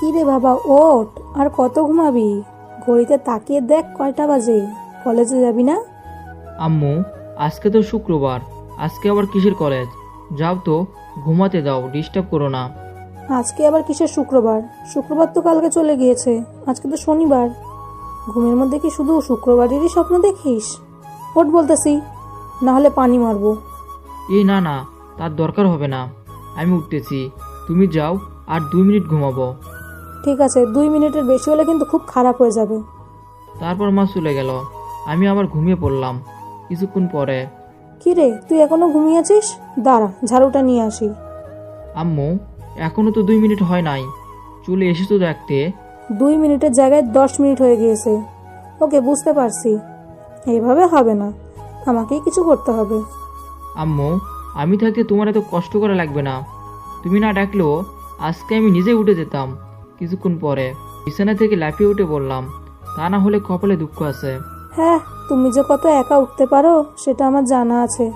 কি রে বাবা, ওঠ। আর কত ঘুমাবি? ঘড়িতে তাকিয়ে দেখ কয়টা বাজে। কলেজে যাবি না? আম্মু, আজকে তো শুক্রবার, আজকে আবার কিসের কলেজ? যাও তো, ঘুমাতে দাও, ডিস্টার্ব করো না। আজকে আবার কিসের শুক্রবার? শুক্রবার তো কালকে চলে গিয়েছে, আজকে তো শনিবার। ঘুমের মধ্যে কি শুধু শুক্রবারেরই স্বপ্ন দেখিস? ওঠ বলতেছি, না হলে পানি মারবো। এই না না, তার দরকার হবে না, আমি উঠতেছি, তুমি যাও, আর 2 মিনিট ঘুমাবো। ঠিক আছে, 2 মিনিটের বেশি হলে কিন্তু খুব খারাপ হয়ে যাবে। তারপর মা চলে গেল, আমি আবার ঘুমিয়ে পড়লাম। কিছুক্ষণ পরে, কি রে, তুই এখনো ঘুমিয়েছিস? দাঁড়া, ঝাড়ুটা নিয়ে আসি। আম্মু, এখনো তো 2 মিনিট হয় নাই, চলে এসেছো দেখতে। 2 মিনিটের জায়গায় 10 মিনিট হয়ে গিয়েছে। ওকে, বুঝতে পারছি, এইভাবে হবে না, আমাকেই কিছু করতে হবে। আম্মু, আমি থাকতে তোমার এত কষ্ট করা লাগবে না, তুমি না ডাকলেও আজকে আমি নিজে উঠে যেতাম। কিছুক্ষণ পরে বিছানা থেকে লাফিয়ে উঠে বললাম, তা না হলে কপালে দুঃখ আছে। হ্যাঁ, তুমি যে কত একা উঠতে পারো সেটা আমার জানা আছে।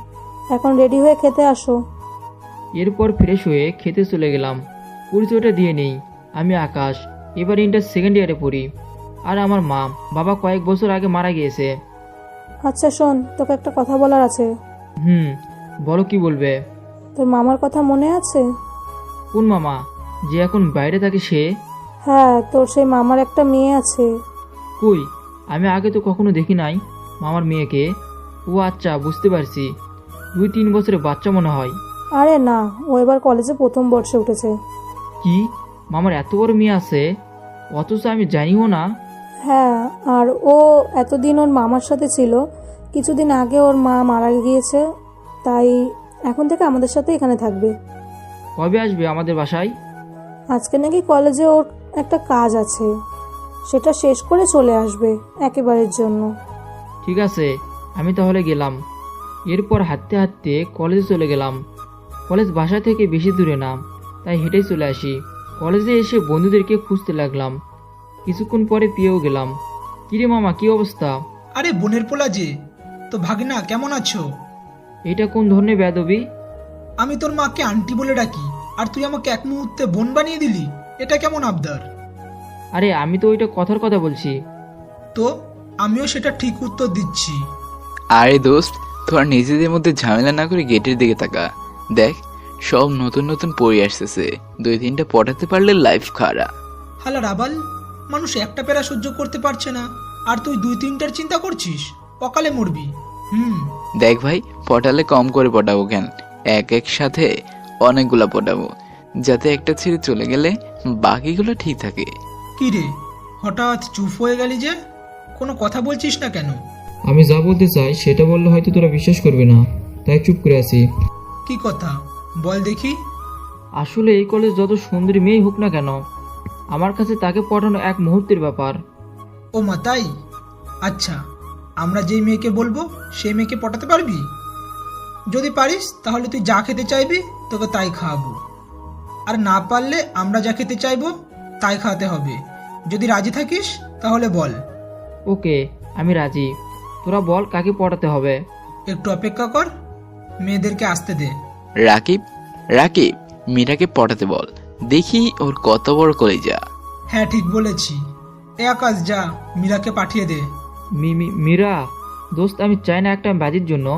এখন রেডি হয়ে খেতে আসো। এরপর ফ্রেশ হয়ে খেতে চলে গেলাম। পরিচয়টা দিয়ে নেই, আমি আকাশ, এবার ইন্টার সেকেন্ড ইয়ারে পড়ি। আর আমার মা বাবা কয়েক বছর আগে মারা গিয়েছে। আচ্ছা শোন, তোকে একটা কথা বলার আছে। বলো, কি বলবে? তোর মামার কথা মনে আছে? কোন মামা? যে এখন বাইরে থাকে সে? হ্যাঁ, তোর সেই মামার একটা মেয়ে আছে। কই, আমি আগে তো কখনো দেখি নাই মামার মেয়েকে। ও আচ্ছা, বুঝতে পারছি, 2-3 বছরের বাচ্চা মনে হয়। আরে না, ও এবার কলেজে প্রথম বর্ষে উঠেছে। কি, মামার এত বড় মেয়ে আছে, অথচ আমি জানিও না? হ্যাঁ, আর ও এতদিন ওর মামার সাথে ছিল, কিছুদিন আগে ওর মা মারা গিয়েছে, তাই এখন থেকে আমাদের সাথে এখানে থাকবে। কবে আসবে আমাদের বাসায়? আজকে নাকি কলেজে ওর একটা কাজ আছে, সেটা শেষ করে চলে আসবে একেবারের জন্য। ঠিক আছে, আমি তাহলে গেলাম। এরপর হাঁটতে হাঁটতে কলেজে চলে গেলাম। কলেজ বাসা থেকে বেশি দূরে না, তাই হেঁটেই চলে আসি। কলেজে এসে বন্ধুদেরকে খুঁজতে লাগলাম। কিছুক্ষণ পরে পেয়েও গেলাম। কিরে মামা, কি অবস্থা? আরে বোনের পোলা যে, তো ভাগনা কেমন আছো? এটা কোন ধরনের বেয়াদবি? আমি তোর মাকে আন্টি বলে ডাকি, আর তুই আমাকে এক মুহূর্তে বোন বানিয়ে দিলি, এটা কেমন আবদার? আরে আমি তো ওইটা কথার কথা বলছি। তো আমিও সেটা ঠিক উত্তর দিচ্ছি। আরে দোস্ত, তোরা নিজেদের মধ্যে ঝামেলা না করে গেটের দিকে তাকা। দেখ, সব নতুন নতুন পড়ে আসতেছে, 2-3টা পটাতে পারলে লাইফ খারা। হালা রাবাল, মানুষ একটা প্যারা সহ্য করতে পারছে না, আর তুই 2-3টার চিন্তা করছিস? অকালে মরবি। দেখ ভাই, পটালে কম করে পটাবো কেন, এক সাথে অনেকগুলা পটাবো, যাতে একটা ছেড়ে চলে গেলে বাকিগুলো ঠিক থাকে। কি রে, হঠাৎ চুপ হয়ে গেলি যে? কোনো কথা বলছিস না কেন? আমি যা বলতে চাই সেটা বললে হয়তো তোরা বিশ্বাস করবে না, তাই চুপ করে আছি। কি কথা বল দেখি। আসলে এই কলেজ যত সুন্দরী মেয়ে হোক না কেন, আমার কাছে তাকে পটানো এক মুহূর্তের ব্যাপার। ও মা, তাই? আচ্ছা, আমরা যেই মেয়েকে বলবো সেই মেয়েকে পটাতে পারবি? যদি পারিস তাহলে তুই যা খেতে চাইবি তোকে তাই খাওয়াবো, আর না পারলে আমরা যা খেতে চাইবো তাই খাওয়াতে হবে। যদি রাজি থাকিস তাহলে বল। ওকে, আমি রাজি। তোরা বল কাকে পটাতে হবে। একটু অপেক্ষা কর, মেয়েদেরকে আসতে দে। রাকিব, রাকিব, মীরাকে পটাতে বল, দেখি ওর কত বড় কলিজা। হ্যাঁ, ঠিক বলেছি। এ আকাশ, যা মীরাকে পাঠিয়ে দে। মীরা, দোস্ত, আমি চাই না একটা বাজির জন্য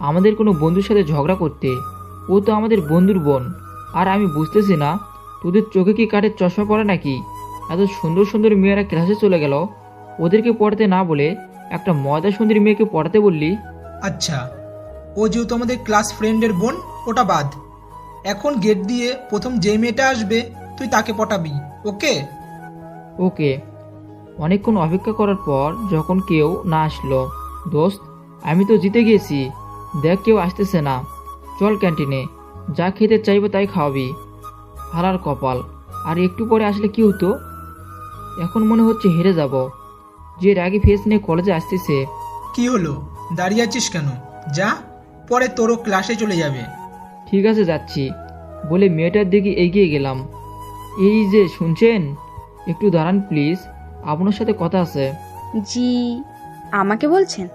আমাদের কোনো বন্ধুর সাথে ঝগড়া করতে। ও তো আমাদের বন্ধুর বোন। আর আমি বুঝতেছি না, তোদের চোখে কি কাঠের চশমা পড়ে নাকি? এত সুন্দর সুন্দর মেয়েরা ক্লাসে চলে গেল, ওদেরকে পড়াতে না বলে একটা ময়দা সুন্দরী মেয়েকে পড়াতে বললি। আচ্ছা, ও যেহেতু আমাদের ক্লাস ফ্রেন্ডের বোন, ওটা বাদ। এখন গেট দিয়ে প্রথম যে মেয়েটা আসবে তুই তাকে পটাবি, ওকে? ওকে। অনেকক্ষণ অপেক্ষা করার পর যখন কেউ না আসলো, দোস্ত, আমি তো জিতে গিয়েছি। দেখ, কেউ আসতেছে না, চল ক্যান্টিনে, যা খেতে চাইবো তাই খাওয়াবি। হালার কপাল, আর একটু পরে আসলে কি হতো? এখন মনে হচ্ছে হেরে যাব। যে রাগি ফেস নিয়ে কলেজে আসতেছে। কি হলো, দাঁড়িয়ে আছিস কেন? যা, পরে তোরও ক্লাসে চলে যাবে। ঠিক আছে, যাচ্ছি বলে মেয়েটার দিকে এগিয়ে গেলাম। এই যে শুনছেন, একটু দাঁড়ান প্লিজ, আপনার সাথে কথা আছে। জি, আমাকে বলছেন?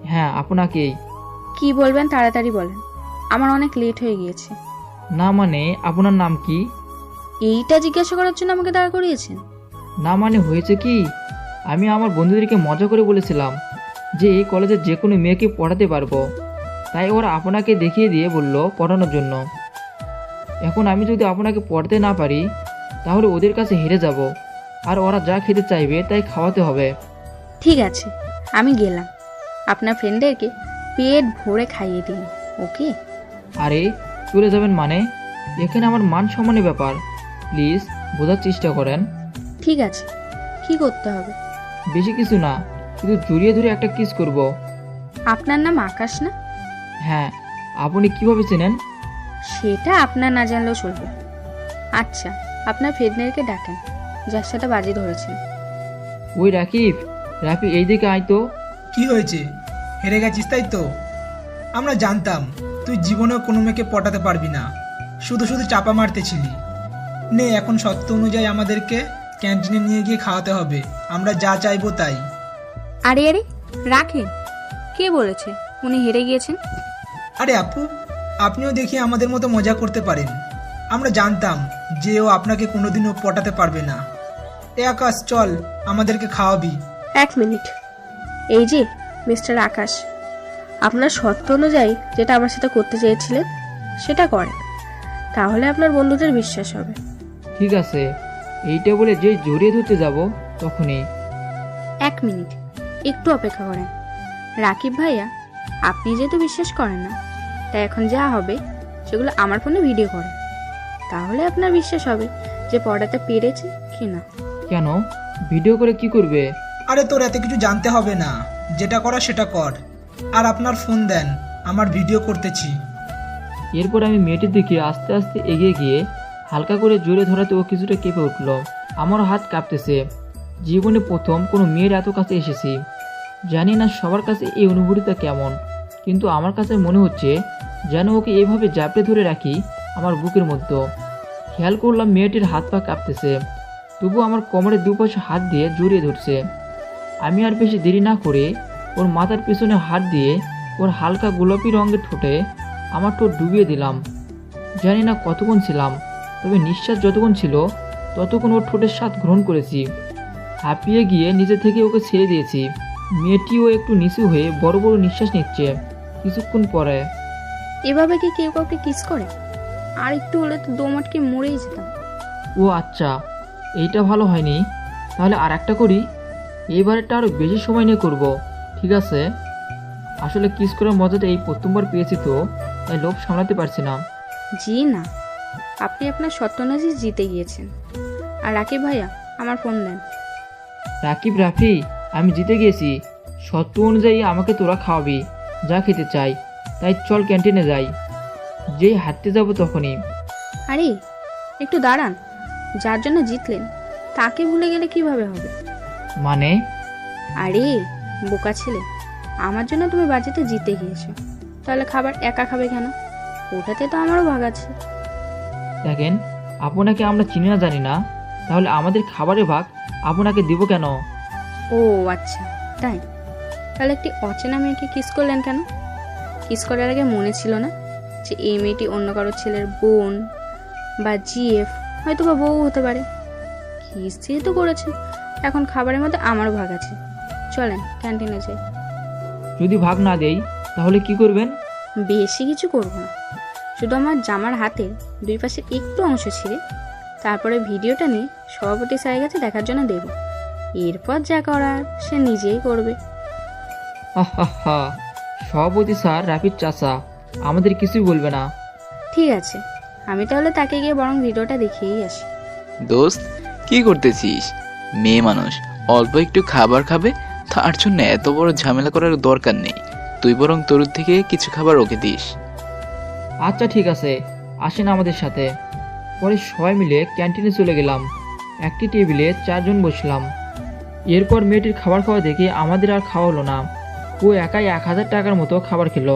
হ্যাঁ, আপনাকেই। কি বলবেন তাড়াতাড়ি বলেন, আমার অনেক লেট হয়ে গিয়েছে। না মানে, আপনার নাম কি? এইটা জিজ্ঞাসা করার জন্য আমাকে দাঁড় করিয়েছেন? না মানে হয়েছে কি, আমি আমার বন্ধুদেরকে মজা করে বলেছিলাম যে এই কলেজে যে কোনো মেয়েকে পড়াতে পারবো, তাই ওরা আপনাকে দেখিয়ে দিয়ে বলল পড়ানোর জন্য। এখন আমি যদি আপনাকে পড়তে না পারি তাহলে ওদের কাছে হেরে যাব, আর ওরা যা খেতে চাইবে তাই খাওয়াতে হবে। ঠিক আছে, আমি গেলাম। আপনার ফ্রেন্ডদেরকে পেট ভরে খাইয়ে দিন, ওকে? আরে চলে যাবেন মানে? এখানে আমার মান সম্মানের ব্যাপার, প্লিজ বোঝার চেষ্টা করেন। ঠিক আছে, কি করতে হবে? বেশি কিছু না, শুধু জড়িয়ে ধরে একটা কিস করব। আপনার নাম আকাশ না? হ্যাঁ, আপনি কিভাবে চেনেন? সেটা আপনার না জানলেও চলবে। আচ্ছা, আপনার ফ্রেন্ডদেরকে ডাকেন যার সাথে বাজি ধরেছেন। ওই রাকিব, রাফি এই দিকে আয় তো। কি হয়েছে? হেরে গেছিস তাই তো? আমরা জানতাম তুই জীবনেও কোনো মেয়েকে পটাতে পারবি না, শুধু শুধু চাপা মারতেছিলি। নে, এখন সত্য অনুযায়ী আমাদেরকে ক্যান্টিনে নিয়ে গিয়ে খাওয়াতে হবে, আমরা যা চাইবো তাই। আরে আরে রাখেন, কে বলেছে উনি হেরে গিয়েছেন? আরে আপু, আপনিও দেখি আমাদের মতো মজা করতে পারেন। আমরা জানতাম যে ও আপনাকে কোনোদিনও পটাতে পারবে না। এ আকাশ, চল, আমাদেরকে খাওয়াবি। 1 মিনিট। এই যে মিস্টার আকাশ, আপনার শর্ত অনুযায়ী যেটা আমার সাথে করতে চেয়েছিলেন সেটা করেন, তাহলে আপনার বন্ধুদের বিশ্বাস হবে। ঠিক আছে, এইটা বলে যে জড়িয়ে ধরতে যাব তখনই। 1 মিনিট, একটু অপেক্ষা করেন। রাকিব ভাইয়া, আপনি যেহেতু বিশ্বাস করেন না, তাই এখন যা হবে সেগুলো আমার ফোনে ভিডিও করেন, তাহলে আপনার বিশ্বাস হবে যে পড়াতে পেরেছে কি না। কেন ভিডিও করে কি করবে? আরে তোর এত কিছু জানতে হবে না, যেটা করা সেটা কর। আর আপনার ফোন দেন, আমার ভিডিও করতেছি। এরপর আমি মেয়েটির দিকে আস্তে আস্তে এগিয়ে গিয়ে হালকা করে জোরে ধরাতে ও কিছুটা কেঁপে উঠল। আমার হাত কাঁপতেছে। জীবনে প্রথম কোনো মেয়ের এত কাছে এসেছি। জানি না সবার কাছে এই অনুভূতিটা কেমন, কিন্তু আমার কাছে মনে হচ্ছে যেন ওকে এইভাবে জাপটে ধরে রাখি আমার বুকের মধ্যে। খেয়াল করলাম মেয়েটির হাত পা কাঁপতেছে, তবু আমার কোমরের দুপাশে হাত দিয়ে জড়িয়ে ধরছে। আমি আর বেশি দেরি না করে ওর মাথার পিছনে হাত দিয়ে ওর হালকা গোলাপি রঙের ঠোঁটে আমার ঠোঁট ডুবিয়ে দিলাম। জানি না কতক্ষণ ছিলাম, তবে নিঃশ্বাস যতক্ষণ ছিল ততক্ষণ ওর ঠোঁটের স্বাদ গ্রহণ করেছি। হাঁপিয়ে গিয়ে নিজে থেকে ওকে ছেড়ে দিয়েছি। মেয়েটিও একটু নিচু হয়ে বড় বড় নিঃশ্বাস নিচ্ছে। কিছুক্ষণ পরে, এভাবে কি কেউ কাউকে কিস করে? আর একটু হলে তো দম আটকে মরেই যেতাম। ও আচ্ছা, এইটা ভালো হয়নি, তাহলে আর একটা করি। এইবারেরটা আরও বেশি সময় নিয়ে করব, ঠিক আছে? আসলে কিস করার মজাটা এই প্রথমবার পেয়েছি তো, তাই লোভ সামলাতে পারছি না। জি না, আপনি আপনার সত্য অনুযায়ী জিতে গিয়েছেন। আর রাকিব ভাইয়া, আমার ফোন দেন। রাকিব, রাফি, আমি জিতে গিয়েছি। সত্য অনুযায়ী আমাকে তোরা খাওয়াবি, যা খেতে চাই। তাই চল ক্যান্টিনে যাই। যেই হাঁটতে যাব তখনই। আরে একটু দাঁড়ান, যার জন্য জিতলেন তাকে ভুলে গেলে কিভাবে হবে? মানে? আরে বোকা ছেলে, আমার জন্য তুমি বাজিতে জিতে গিয়েছো, তাহলে খাবার একা খাবে কেন? ওটাতে তো আমারও ভাগ আছে। দেখেন, আপনাকে আমরা চিনি না জানি না, তাহলে আমাদের খাবারের ভাগ আপনাকে দিব কেন? ও আচ্ছা, তাই? তাহলে একটি অচেনা মেয়েকে কিস করলেন কেন? কিস করার আগে মনে ছিল না যে এই মেয়েটি অন্য কারো ছেলের বোন বা জিএফ, হয়তো বা বউ হতে পারে? কিস যেহেতু করেছেন, এখন খাবারের মধ্যে আমারও ভাগ আছে। চলেন ক্যান্টিনে যাই। যদি ভাগ না দেই তাহলে কি করবেন? বেশি কিছু করব না, শুধু আমার জামার হাতের 2 পাশে একটু অংশ ছিঁড়ে তারপরে ভিডিওটা নিয়ে সভাপতি স্যারের কাছে দেখার জন্য দেব। এরপর যা করার সে নিজেই করবে। হা, সভাপতি স্যার রাফির চাচা, আমাদের কিছুই বলবে না। ঠিক আছে, আমি তাহলে তাকে গিয়ে বরং ভিডিওটা দেখিয়েই আসি। দোস্ত, কি করতেছিস? মেয়ে মানুষ অল্প একটু খাবার খাবে, তার জন্য এত বড় ঝামেলা করার দরকার নেই। তুই বরং তোর থেকে কিছু খাবার ওকে দিস। আচ্ছা ঠিক আছে, আসেন আমাদের সাথে। পরে সবাই মিলে ক্যান্টিনে চলে গেলাম। একটি টেবিলে 4 জন বসলাম। এরপর মেয়েটির খাবার খাওয়া দেখে আমাদের আর খাওয়া হলো না। ও একাই 1000 টাকার মতো খাবার খেলো,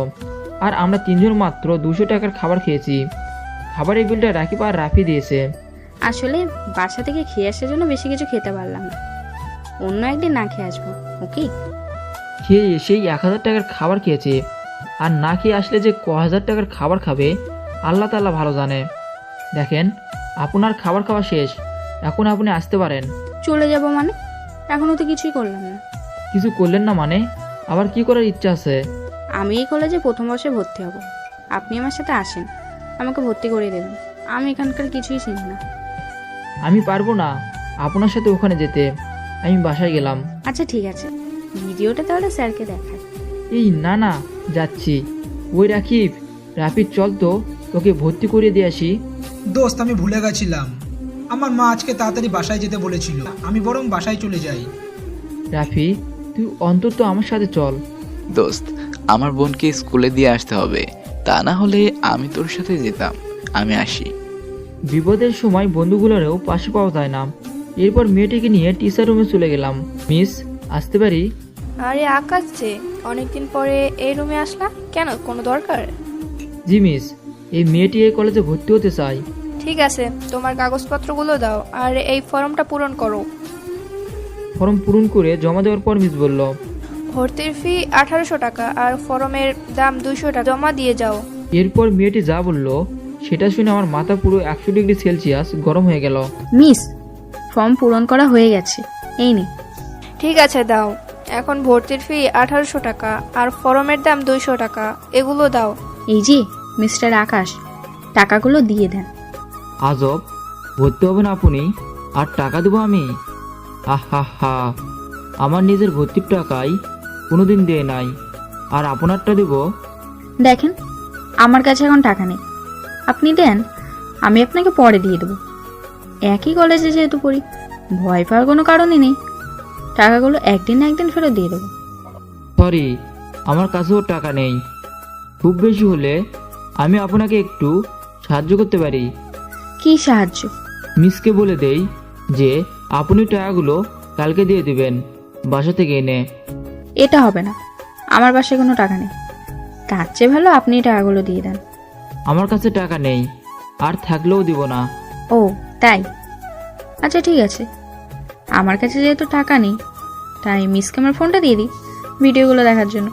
আর আমরা 3 জন মাত্র 200 টাকার খাবার খেয়েছি। খাবারের বিলটা রাকিব আর রাফি দিয়েছে। আসলে বাসা থেকে খেয়ে আসার জন্য বেশি কিছু খেতে পারলাম না, অন্য একদিন না খেয়ে আসবো, ওকে? খেয়ে সেই 1000 টাকার খাবার খেয়েছে, আর না খেয়ে আসলে যে ক হাজার টাকার খাবার খাবে আল্লাহ তাআলা ভালো জানে। দেখেন, আপনার খাবার খাওয়া শেষ, এখন আপনি আসতে পারেন। চলে যাব মানে? এখনও তো কিছুই করলাম না। কিছু করলেন না মানে? আবার কি করার ইচ্ছা আছে? আমি এই কলেজে প্রথম বর্ষে ভর্তি হব, আপনি আমার সাথে আসেন, আমাকে ভর্তি করে দেবেন। আমি এখানকার কিছুই চিনি না। আমি পারবো না আপনার সাথে ওখানে যেতে, আমি বাসায় গেলাম। আচ্ছা ঠিক আছে, ভিডিওটা তাহলে স্যারকে দেখায়। এই না না, যাচ্ছি। ওই রাকিব, রাফিদ চল তো, তোকে ভর্তি করে দিয়ে আসি। দোস্ত আমি ভুলে গেছিলাম, আমার মা আজকে তাড়াতাড়ি বাসায় যেতে বলেছিল, আমি বরং বাসায় চলে যাই। রাফি, তুই অন্তত আমার সাথে চল। দোস্ত, আমার বোনকে স্কুলে দিয়ে আসতে হবে, তা না হলে আমি তোর সাথে যেতাম। আমি আসি। বিপদের সময় বন্ধুগুলোরও পাশে পাওয়া যায় না। এরপর মেয়েটিকে নিয়ে টিচার রুমে চলে গেলাম। মিস, আসতে পারি? আরে আকাশ যে, অনেকদিন পরে এই রুমে আসলা কেন, কোনো দরকার? জি মিস, এই মেয়েটি এই কলেজে ভর্তি হতে চায়। ঠিক আছে, তোমার কাগজপত্রগুলো দাও আর এই ফর্মটা পূরণ করো। ফর্ম পূরণ করে জমা দেওয়ার পর মিস বলল, ভর্তির ফি 1800 টাকা আর ফর্মের দাম 200 টাকা, জমা দিয়ে যাও। এরপর মেয়েটি যা বলল সেটা শুনে আমার মাথা পুরো 100 ডিগ্রি সেলসিয়াস গরম হয়ে গেল। মিস, ফর্ম পূরণ করা হয়ে গেছে, এই নে। ঠিক আছে দাও, এখন ভর্তির ফি 1800 টাকা আর ফর্মের দাম 200 টাকা, এগুলো দাও। এই যে মিস্টার আকাশ, টাকাগুলো দিয়ে দেন। আজব, ভর্তি হবেন আপনি আর টাকা দেবো আমি? আহা হা, আমার নিজের ভর্তির টাকাই কোনোদিন দেয় নাই, আর আপনারটা দেব? দেখেন, আমার কাছে এখন টাকা নেই, আপনি দেন, আমি আপনাকে পরে দিয়ে দেবো। একই কলেজে যেহেতু পড়ি, ভয় পাওয়ার কোনো কারণই নেই। টাকাগুলো একদিন না একদিন ফেরত দিয়ে দেবো। সরি, আমার কাছেও টাকা নেই। খুব বেশি হলে আমি আপনাকে একটু সাহায্য করতে পারি। কি সাহায্য? মিসকে বলে দেই যে আপনি টাকাগুলো কালকে দিয়ে দিবেন বাসা থেকে এনে। এটা হবে না, আমার বাসায় কোনো টাকা নেই। তার চেয়ে ভালো আপনি টাকাগুলো দিয়ে দেন। আমার কাছে টাকা নেই, আর থাকলেও দিব না। ও তাই? আচ্ছা ঠিক আছে, আমার কাছে যেহেতু টাকা নেই, তাই মিসকে আমার ফোনটা দিয়ে দিই ভিডিওগুলো দেখার জন্য।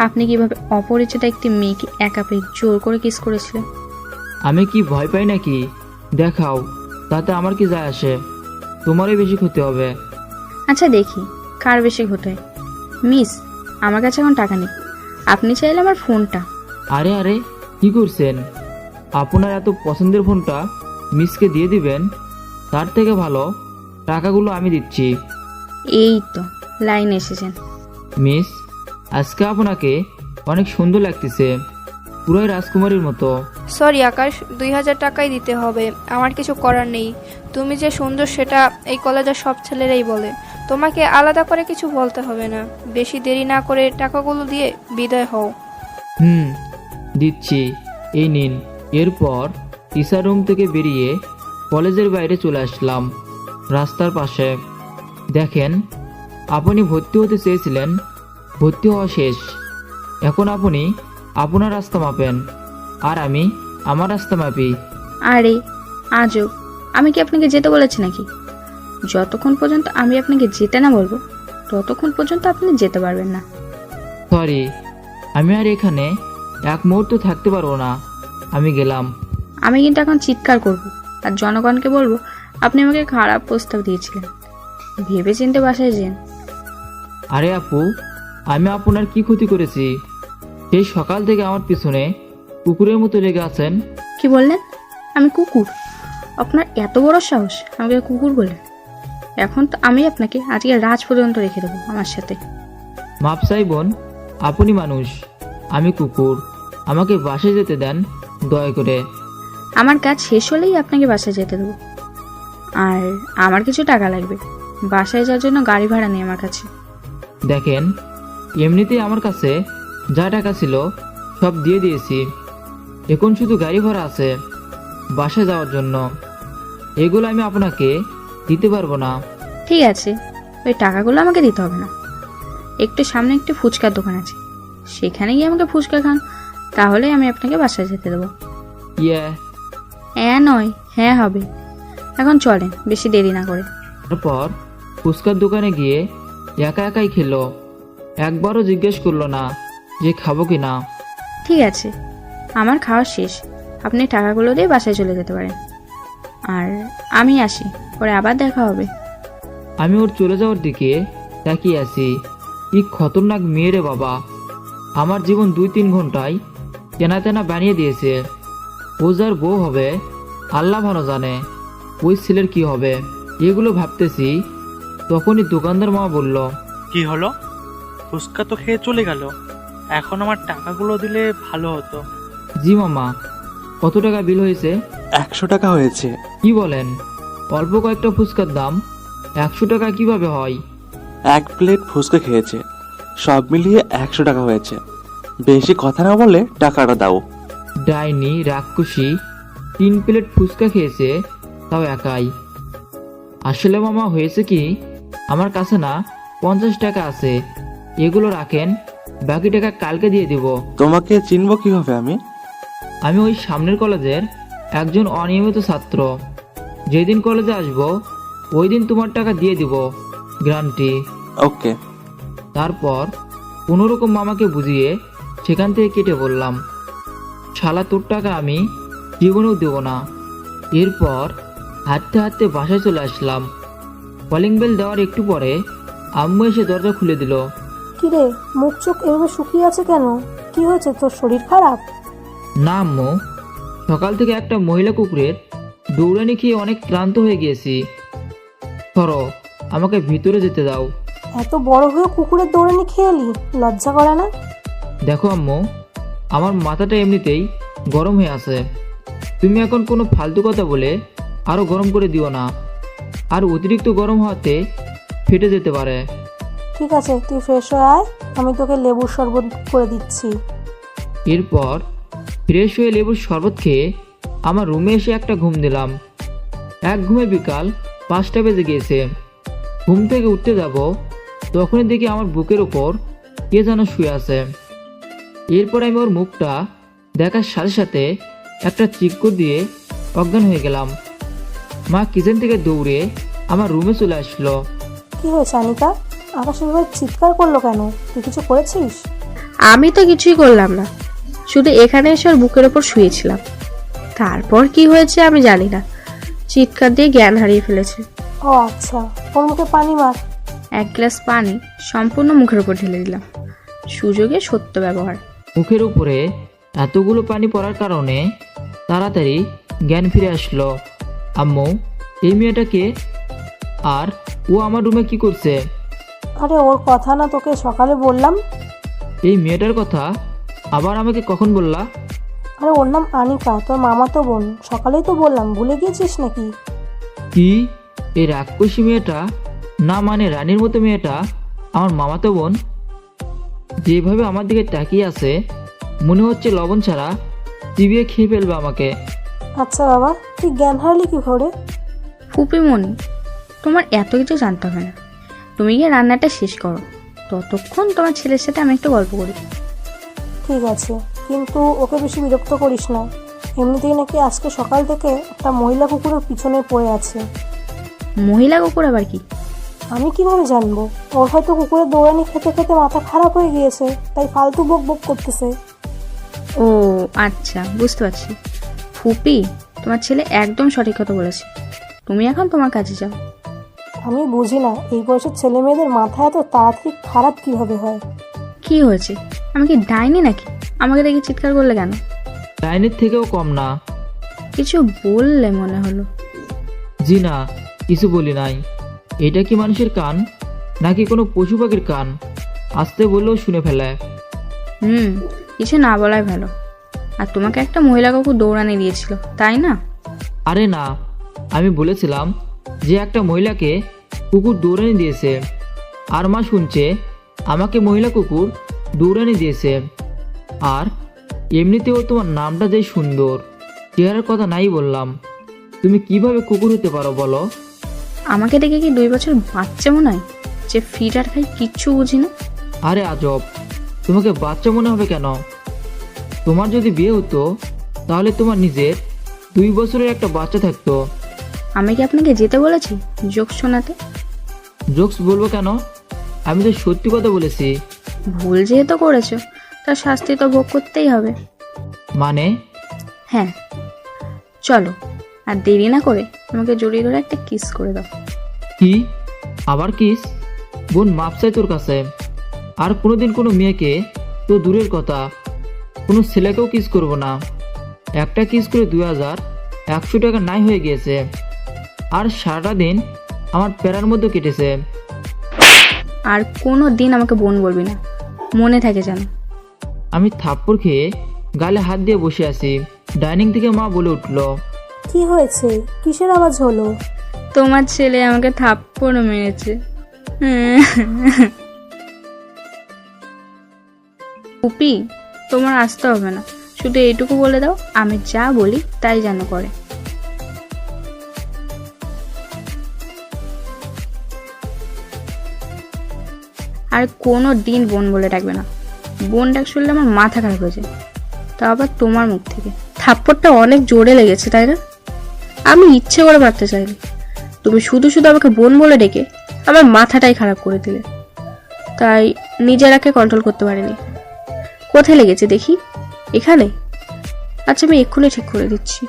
আপনি কিভাবে অপরিচিত একটি মেয়েকে একা পেয়ে জোর করে কিস করেছিলেন। আমি কি ভয় পাই নাকি? দেখাও, তাতে আমার কি যায় আসে? তোমারই বেশি ক্ষতি হবে। আচ্ছা দেখি কার বেশি ঘটে। মিস, আমার কাছে এখন টাকা নেই, আপনি চাইলে আমার ফোনটা। আরে আরে, কি করছেন? আপনার এত পছন্দের ফোনটা মিসকে দিয়ে দিবেন? তার থেকে ভালো টাকাগুলো আমি দিচ্ছি। এই তো লাইনে এসেছেন। মিস, আজকে আপনাকে অনেক সুন্দর লাগতেছে, পুরোই রাজকুমারীর মতো। সরি আকাশ, 2000 টাকাই দিতে হবে, আমার কিছু করার নেই। তুমি যে সুন্দর সেটা এই কলেজের সব ছেলেরাই বলে, তোমাকে আলাদা করে কিছু বলতে হবে না। বেশি দেরি না করে টাকাগুলো দিয়ে বিদায় হও। দিচ্ছি, এই নিন। এরপর টিচার রুম থেকে বেরিয়ে কলেজের বাইরে চলে আসলাম, রাস্তার পাশে। দেখেন, আপনি ভর্তি হতে চেয়েছিলেন, ভর্তি হওয়া শেষ। এখন আপনি আপনার রাস্তা মাপেন, আর আমি আমার রাস্তা মাপি। আরে আজব, আমি কি আপনাকে যেতে বলেছি নাকি? যতক্ষণ পর্যন্ত আমি আপনাকে যেতে না বলবো, ততক্ষণ পর্যন্ত আপনি যেতে পারবেন না। সরি, আমি আর এখানে এক মুহূর্ত থাকতে পারবো না, আমি গেলাম। আমি কিন্তু এখন চিৎকার করব আর জনগণকে বলবো আপনি আমাকে খারাপ প্রস্তাব দিয়েছিলেন। ভেবে চিন্তে বাসায় যান। আরে আপু, আমি আপনার কি ক্ষতি করেছি? সেই সকাল থেকে আমার পিছনে কুকুরের মতো লেগে আছেন। কি বললেন? আমি কুকুর? আপনার এত বড় সাহস আমাকে কুকুর বললেন? এখন তো আমি আপনাকে আজকে রাজ পর্যন্ত রেখে দেবো আমার সাথে। মাপ চাই বোন, আপনি মানুষ, আমি কুকুর। আমাকে বাসায় যেতে দেন দয়া করে। আমার কাজ শেষ হলেই আপনাকে বাসায় যেতে দেবো। আর আমার কিছু টাকা লাগবে, বাসায় যাওয়ার জন্য গাড়ি ভাড়া নেই আমার কাছে। দেখেন, এমনিতেই আমার কাছে যা টাকা ছিল সব দিয়ে দিয়েছি, এখন শুধু গাড়ি ভাড়া আছে বাসায় যাওয়ার জন্য। এগুলো আমি আপনাকে দিতে পারবো না। ঠিক আছে, ওই টাকাগুলো আমাকে দিতে হবে না। একটু সামনে একটি ফুচকার দোকান আছে, সেখানে গিয়ে আমাকে ফুচকা খান, তাহলে আমি আপনাকে বাসায় যেতে দেবো। ইয়ে, নয় হ্যাঁ হবে। এখন চলেন, বেশি দেরি না করে। তারপর ফুচকার দোকানে গিয়ে একা একাই খেলো, একবারও জিজ্ঞেস করলো না যে খাবো কি না। ঠিক আছে, আমার খাওয়া শেষ, আপনি টাকাগুলো দিয়ে বাসায় চলে যেতে পারেন। আর আমি আসি, পরে আবার দেখা হবে। আমি ওর চলে যাওয়ার দিকে তাকিয়ে আছি। কি খতরনাক মেয়ে রে বাবা, আমার জীবন 2-3 ঘন্টায় চেনা চেনা বানিয়ে দিয়েছে। ও যার বউ হবে আল্লাহ ভালো জানে ওই ছেলের কি হবে। এগুলো ভাবতেছি তখনই দোকানদার মা বলল, কি হলো? ফুচকা তো খেয়ে চলে গেল, এখন আমার টাকাগুলো দিলে ভালো হতো। জি মামা, কত টাকা বিল হয়েছে? 100 টাকা হয়েছে। কি বলেন, অল্প কয়েকটা ফুচকার দাম 100 টাকা কিভাবে হয়? 1 প্লেট ফুচকা খেয়েছে, সব মিলিয়ে 100 টাকা হয়েছে। বেশি কথা না বলে টাকাটা দাও। ডাইনি রাক্ষসী 3 প্লেট ফুচকা খেয়েছে, তাও একাই। আসলে মামা হয়েছে কি, আমার কাছে না 50 টাকা আছে, এগুলো রাখেন, বাকি টাকা কালকে দিয়ে দিব। তোমাকে চিনবো কিভাবে আমি? আমি ওই সামনের কলেজের একজন অনিয়মিত ছাত্র। যেদিন কলেজে আসবো ওই দিন তোমার টাকা দিয়ে দিব, গ্যারান্টি। ওকে। তারপর কোনোরকম মামাকে বুঝিয়ে সেখান থেকে কেটে বললাম, শালা তোর টাকা আমি জীবনেও দেব না। এরপর হাঁটতে হাঁটতে বাসায় চলে আসলাম। কলিং বেল দেওয়ার একটু পরে আম্মু এসে দরজা খুলে দিল। কিরে, মুখ চোখ এভাবে শুকিয়ে আছে কেন? কি হয়েছে, তোর শরীর খারাপ? না আম্মু, সকাল থেকে একটা মহিলা কুকুরের দৌড়ানি খেয়ে অনেক ক্লান্ত হয়ে গিয়েছি। ধরো, আমাকে ভিতরে যেতে দাও। এত বড় হয়ে কুকুরের দৌড়ানি খেয়ালি, লজ্জা করে না? দেখো আম্মু, আমার মাথাটা এমনিতেই গরম হয়ে আছে, তুমি এখন কোনো ফালতু কথা বলে আরও গরম করে দিও না, আর অতিরিক্ত গরম হওয়াতে ফেটে যেতে পারে। ঠিক আছে, তুই ফ্রেশ হয়ে আয়, আমি তোকে লেবুর শরবত করে দিচ্ছি। এরপর ফ্রেশ হয়ে লেবুর শরবত খেয়ে আমার রুমে এসে একটা ঘুম দিলাম। এক ঘুমে বিকাল 5টা বেজে গিয়েছে। ঘুম থেকে উঠতে যাব, তখনই দেখি আমার বুকের ওপর কে যেন শুয়ে আছে। এরপর আমি ওর মুখটা দেখার সাথে সাথে একটা চিক্কু দিয়ে অজ্ঞান হয়ে গেলাম। মা কিচেন থেকে দৌড়ে আমার রুমে চলে আসলো। কি হয়েছে অনিতা? আকাশ এভাবে চিৎকার করলো কেন? তুই কিছু করেছিস? আমি তো কিছুই করলাম না, শুধু এখানে এসে ওর বুকের ওপর শুয়েছিলাম। তারপর কি হয়েছে আমি জানি না, চিৎকার দিয়ে জ্ঞান হারিয়ে ফেলেছে। ও আচ্ছা, ওর মুখে পানি মার। 1 গ্লাস পানি সম্পূর্ণ মুখের উপর ঢেলে দিলাম। সুযোগে সত্য ব্যবহার। মুখের উপরে এতগুলো পানি পড়ার কারণে তাড়াতাড়ি জ্ঞান ফিরে আসলো। আম্মু, এই মেয়েটাকে, আর ও আমার রুমে কি করছে? আরে ওর কথা না তোকে সকালে বললাম? এই মেয়েটার কথা আবার আমাকে কখন বললা? আরে ওর নাম আনিকা, তোর মামাতো বোন। সকালেই তো বললাম, ভুলে গিয়েছিস নাকি? কি, এই রাক্ষসী মেয়েটা, না মানে রানীর মতো মেয়েটা আমার মামাতো বোন? যেভাবে আমার দিকে তাকিয়ে আছে মনে হচ্ছে লবণ ছাড়া চিবিয়ে খেয়ে ফেলবে আমাকে। আচ্ছা বাবা, তুই জ্ঞান হারলি কি করে? ফুপিমণি, তোমার এত কিছু জানতে হবে না, তুমি গিয়ে রান্নাটা শেষ করো, ততক্ষণ তোমার ছেলের সাথে আমি একটু গল্প করি। ঠিক আছে, কিন্তু ওকে বেশি বিরক্ত করিস না। এমনিতেই নাকি আজকে সকাল থেকে একটা মহিলা কুকুরের পিছনে পড়ে আছে। মহিলা কুকুর আবার কি? আমি কিভাবে জানবো? ওর হয়তো কুকুরের দৌড়ানি খেতে খেতে মাথা খারাপ হয়ে গিয়েছে, তাই ফালতু বক বক করতেছে। ও আচ্ছা, বুঝতে পারছি। ফুপি, তোমার ছেলে একদম সঠিক কথা বলেছে, তুমি এখন তোমার কাজে যাও। আমি বুঝি না এই বয়সের ছেলে মেয়েদের মাথা এত তাড়াতাড়ি খারাপ কিভাবে হয়। কি হয়েছে? আমি কি ডাইনি নাকি? আমাকে দেখে চিৎকার করলে কেন? ডাইনির থেকেও কম না। কিছু বললে মনে হলো। জি না, কিছু বলি নাই। এটা কি মানুষের কান নাকি কোনো পশু পাখির কান? আসতে বললেও শুনে ফেলে। কিছু না বলাই ভালো। আর তোমাকে একটা মহিলা কুকুর দৌড়ানি দিয়েছিল, তাই না? আরে না, আমি বলেছিলাম যে একটা মহিলাকে কুকুর দৌড়ানি দিয়েছে, আর মা শুনছে আমাকে মহিলা কুকুর দৌড়ানি দিয়েছে। আর এমনিতেও তোমার নামটা যে সুন্দর, চেহারার কথা নাই বললাম। তুমি কিভাবে কুকুর হতে পারো বলো? আমাকে দেখে কি 2 বছর বাচ্চা মনে হয়, যে ফিটার খাই, কিচ্ছু বুঝি না? আরে আজব, তোমাকে বাচ্চা মনে হবে কেন? তোমার যদি বিয়ে হতো তাহলে তোমার নিজের 2 বছরের একটা বাচ্চা থাকতো। আমি কি আপনাকে যেতে বলেছি জোকস শোনাতে? জোকস বলবো কেন? আমি তো সত্যি কথা বলেছি। ভুল যেহেতু করেছো, তার শাস্তি তো ভোগ করতেই হবে। মানে? হ্যাঁ, চলো আর দেরি না করে আমাকে জড়িয়ে ধরে একটা কিস করে দাও। কি আবার কিস? বোন মাপ চাই তোর কাছে। আর কোনোদিন কোনো মেয়েকে তো দূরের কথা, কোনো ছেলেকেও কিস করব না। একটা কিস করে 2100 টাকা নাই হয়ে গিয়েছে। আর সারাটা দিন আমার প্যারার মধ্যে কেটেছে। আর কোনো দিন আমাকে বোন বলবি না, মনে থাকে যেন। আমি থাপ্পড় খেয়ে গালে হাত দিয়ে বসে আছি। ডাইনিং থেকে মা বলে উঠলো, কি হয়েছে? কিসের আওয়াজ হলো? তোমার ছেলে আমাকে থাপ্পড় মেরেছে। পুপি, তোমার আসতে হবে না, শুধু এইটুকু বলে দাও আমি যা বলি তাই যেন করে। আর কোনো দিন বোন বলে ডাকবে না। বোন ডাক শুনলে আমার মাথা খারাপ হয়ে যায়, তা আবার তোমার মুখ থেকে। থাপ্পড়টা অনেক জোরে লেগেছে তাই না? আমি ইচ্ছে করে মারতে চাইনি, তুমি শুধু শুধু আমাকে বোন বলে ডেকে আমার মাথাটাই খারাপ করে দিলে, তাই নিজেরাকে কন্ট্রোল করতে পারিনি। কোথায় লেগেছে দেখি? এখানে? আচ্ছা আমি এক্ষুনি ঠিক করে দিচ্ছি।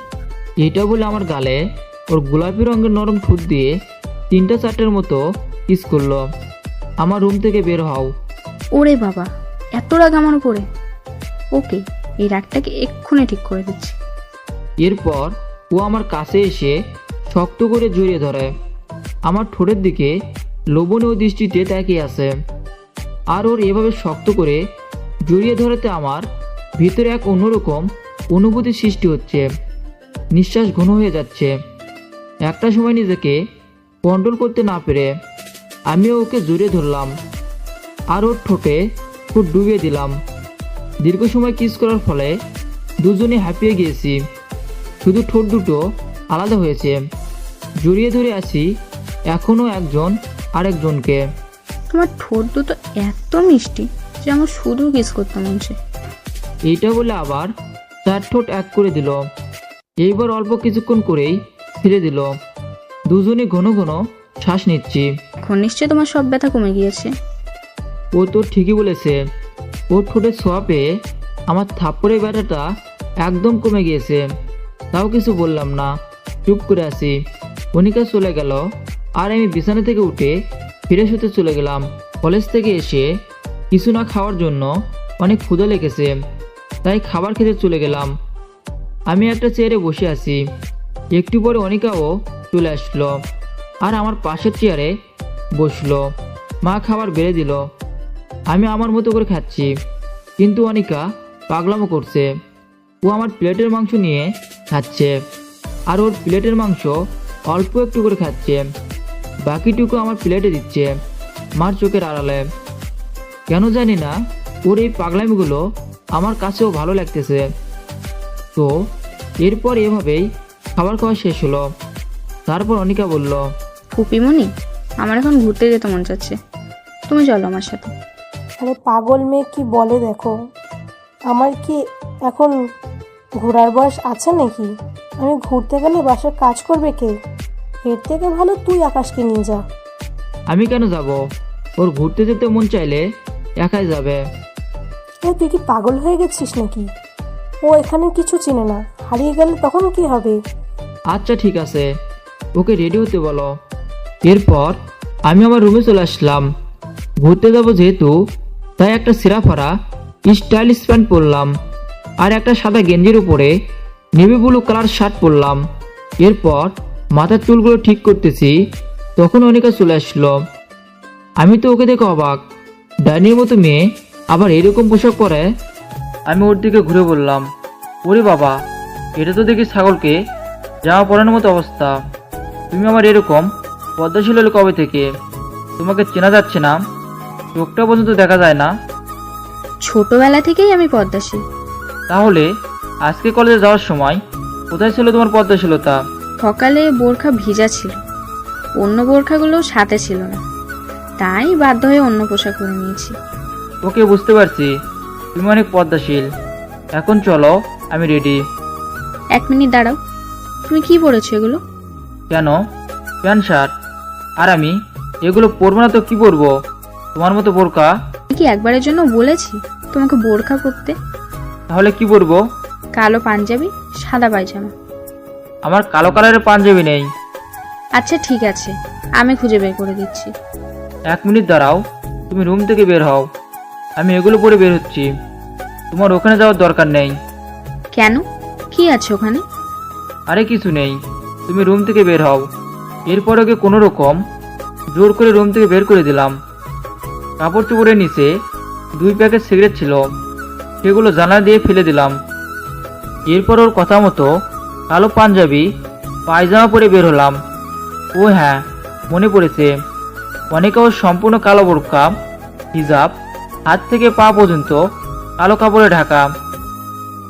এটা বলে আমার গালে ওর গোলাপি রঙের নরম ঠোঁট দিয়ে 3-4টের মতো কিস করলো। আমার রুম থেকে বের হও। ওরে বাবা, এত রাগ আমার উপরে? ওকে, এই রাগটাকে এক্ষুনি ঠিক করে দিচ্ছি। এরপর ও আমার কাছে এসে শক্ত করে জড়িয়ে ধরে। আমার ঠোঁটের দিকে লোভনীয় দৃষ্টিতে তাকিয়ে আছে। আর ওর এভাবে শক্ত করে জড়িয়ে ধরাতে আমার ভিতরে এক অন্যরকম অনুভূতি সৃষ্টি হচ্ছে। নিঃশ্বাস ঘন হয়ে যাচ্ছে। একটা সময় নিজেকে কন্ট্রোল করতে না পেরে আমিও ওকে জড়িয়ে ধরলাম আর ওর ঠোঁটে ঠোঁট ডুবিয়ে দিলাম। দীর্ঘ সময় কিস করার ফলে দুজনে হাঁপিয়ে গিয়েছি। শুধু ঠোঁট দুটো আলাদা হয়েছে। জড়িয়ে ধরে আছি এখনও একজন আরেকজনকে। তোমার ঠোঁট দুটো এত মিষ্টি যে আমার শুধু কিস করতে মন চায়। এইটা বলে আবার 4 ঠোঁট এক করে দিল। এইবার অল্প কিছুক্ষণ করেই ছেড়ে দিল। দুজনে ঘন ঘন শ্বাস নিচ্ছি। এখন নিশ্চয়ই তোমার সব ব্যথা কমে গিয়েছে। ও তো ঠিকই বলেছে। ওর ঠোঁটের ছোঁয়া পেয়ে আমার থাপ্পড়ের ব্যথাটা একদম কমে গিয়েছে। তাও কিছু বললাম না, চুপ করে আছি। অনিকা চলে গেল আর আমি বিছানা থেকে উঠে ফিরে শুতে চলে গেলাম। কলেজ থেকে এসে কিছু না খাওয়ার জন্য অনেক ক্ষুধা লেগেছে, তাই খাবার খেতে চলে গেলাম। আমি একটা চেয়ারে বসে আছি। একটু পরে অনিকাও চলে আসলো আর আমার পাশের চেয়ারে বসলো। মা খাবার বেড়ে দিল। আমি আমার মতো করে খাচ্ছি, কিন্তু অনিকা পাগলামো করছে। ও আমার প্লেটের মাংস নিয়ে খাচ্ছে আর ওর প্লেটের মাংস অল্প একটু করে খাচ্ছে, বাকিটুকু আমার প্লেটে দিচ্ছে মার চোখের আড়ালে। কেন জানি না ওর এই পাগলামিগুলো আমার কাছেও ভালো লাগতেছে। তো এরপর এভাবেই খাবার খাওয়া শেষ হলো। তারপর অনিকা বলল, পুপিমণি, আমার এখন ঘুরতে যেতে মন চাচ্ছে, তুমি চলো আমার সাথে। আরে পাগল মেয়ে কি বলে দেখো, আমার কি এখন ঘোরার বয়স আছে নাকি? আমি ঘুরতে গেলে বাসার কাজ করবে কে? এর থেকে ভালো তুই আকাশকে নিয়ে যা। আমি কেন যাব? ওর ঘুরতে যেতে মন চাইলে একাই যাবে। তুই কি পাগল হয়ে গেছিস নাকি? ও এখানে কিছু চেনে না, হারিয়ে গেলে তখন কি হবে? আচ্ছা ঠিক আছে, ওকে রেডি হতে বলো। এরপর আমি আমার রুমে চলে আসলাম। ঘুরতে যাব যেহেতু, তাই একটা সিরাফারা স্টাইলিশ প্যান্ট পরলাম আর একটা সাদা গেঞ্জির উপরে নেভি ব্লু কালার শার্ট পরলাম। এরপর মাথার চুলগুলো ঠিক করতেছি, তখন অনিকা চলে আসলো। আমি তো ওকে দেখে অবাক, ডাইনির মতো মেয়ে আবার এরকম পোশাক পরে। আমি ওর দিকে ঘুরে বললাম, ওরে বাবা, এটা তো দেখি ছাগলকে জামা পরানোর মতো অবস্থা। তুমি আমার এরকম পদ্মাশীল হলে কবে থেকে? তোমাকে চেনা যাচ্ছে না, চোখটা পর্যন্ত দেখা যায় না। ছোটবেলা থেকেই আমি পদ্মাশীল। তাহলে আজকে কলেজে যাওয়ার সময় কোথায় ছিল তোমার পদ্মাশীলতা? সকালে বোরখা ভিজা ছিল, অন্য বোরখাগুলো সাথে ছিল না, তাই বাধ্য হয়ে অন্য পোশাক পরে নিয়েছি। ওকে, বুঝতে পারছি তুমি অনেক পদ্মাশীল। এখন চলো, আমি রেডি। 1 মিনিট দাঁড়াও, তুমি কি পরেছো এগুলো? কেন? Pant shirt. আর আমি এগুলো পরবো না তো কি পরবো? তোমার মতো বোরকা। আমি কি একবারের জন্য বলেছি তোমাকে বোরখা পরতে? তাহলে কি পরবো? কালো পাঞ্জাবি, সাদা পায়জামা। আমার কালো কালারের পাঞ্জাবি নেই। আচ্ছা ঠিক আছে, আমি খুঁজে বের করে দিচ্ছি। 1 মিনিট দাঁড়াও, তুমি রুম থেকে বের হও, আমি এগুলো পরে বের হচ্ছি। তোমার ওখানে যাওয়ার দরকার নেই। কেন, কি আছে ওখানে? আরে কিছু নেই, তুমি রুম থেকে বের হও। এরপর ওকে কোনো রকম জোর করে রুম থেকে বের করে দিলাম। কাপড় চোপড়ের নিচে 2 প্যাকেট সিগারেট ছিল, সেগুলো জানালা দিয়ে ফেলে দিলাম। এরপর ওর কথা মতো কালো পাঞ্জাবি পায়জামা পরে বের হলাম। ও হ্যাঁ, মনে পড়েছে, অনেকে ওর সম্পূর্ণ কালো বোরকা, হিজাব, হাত থেকে পা পর্যন্ত কালো কাপড়ে ঢাকা।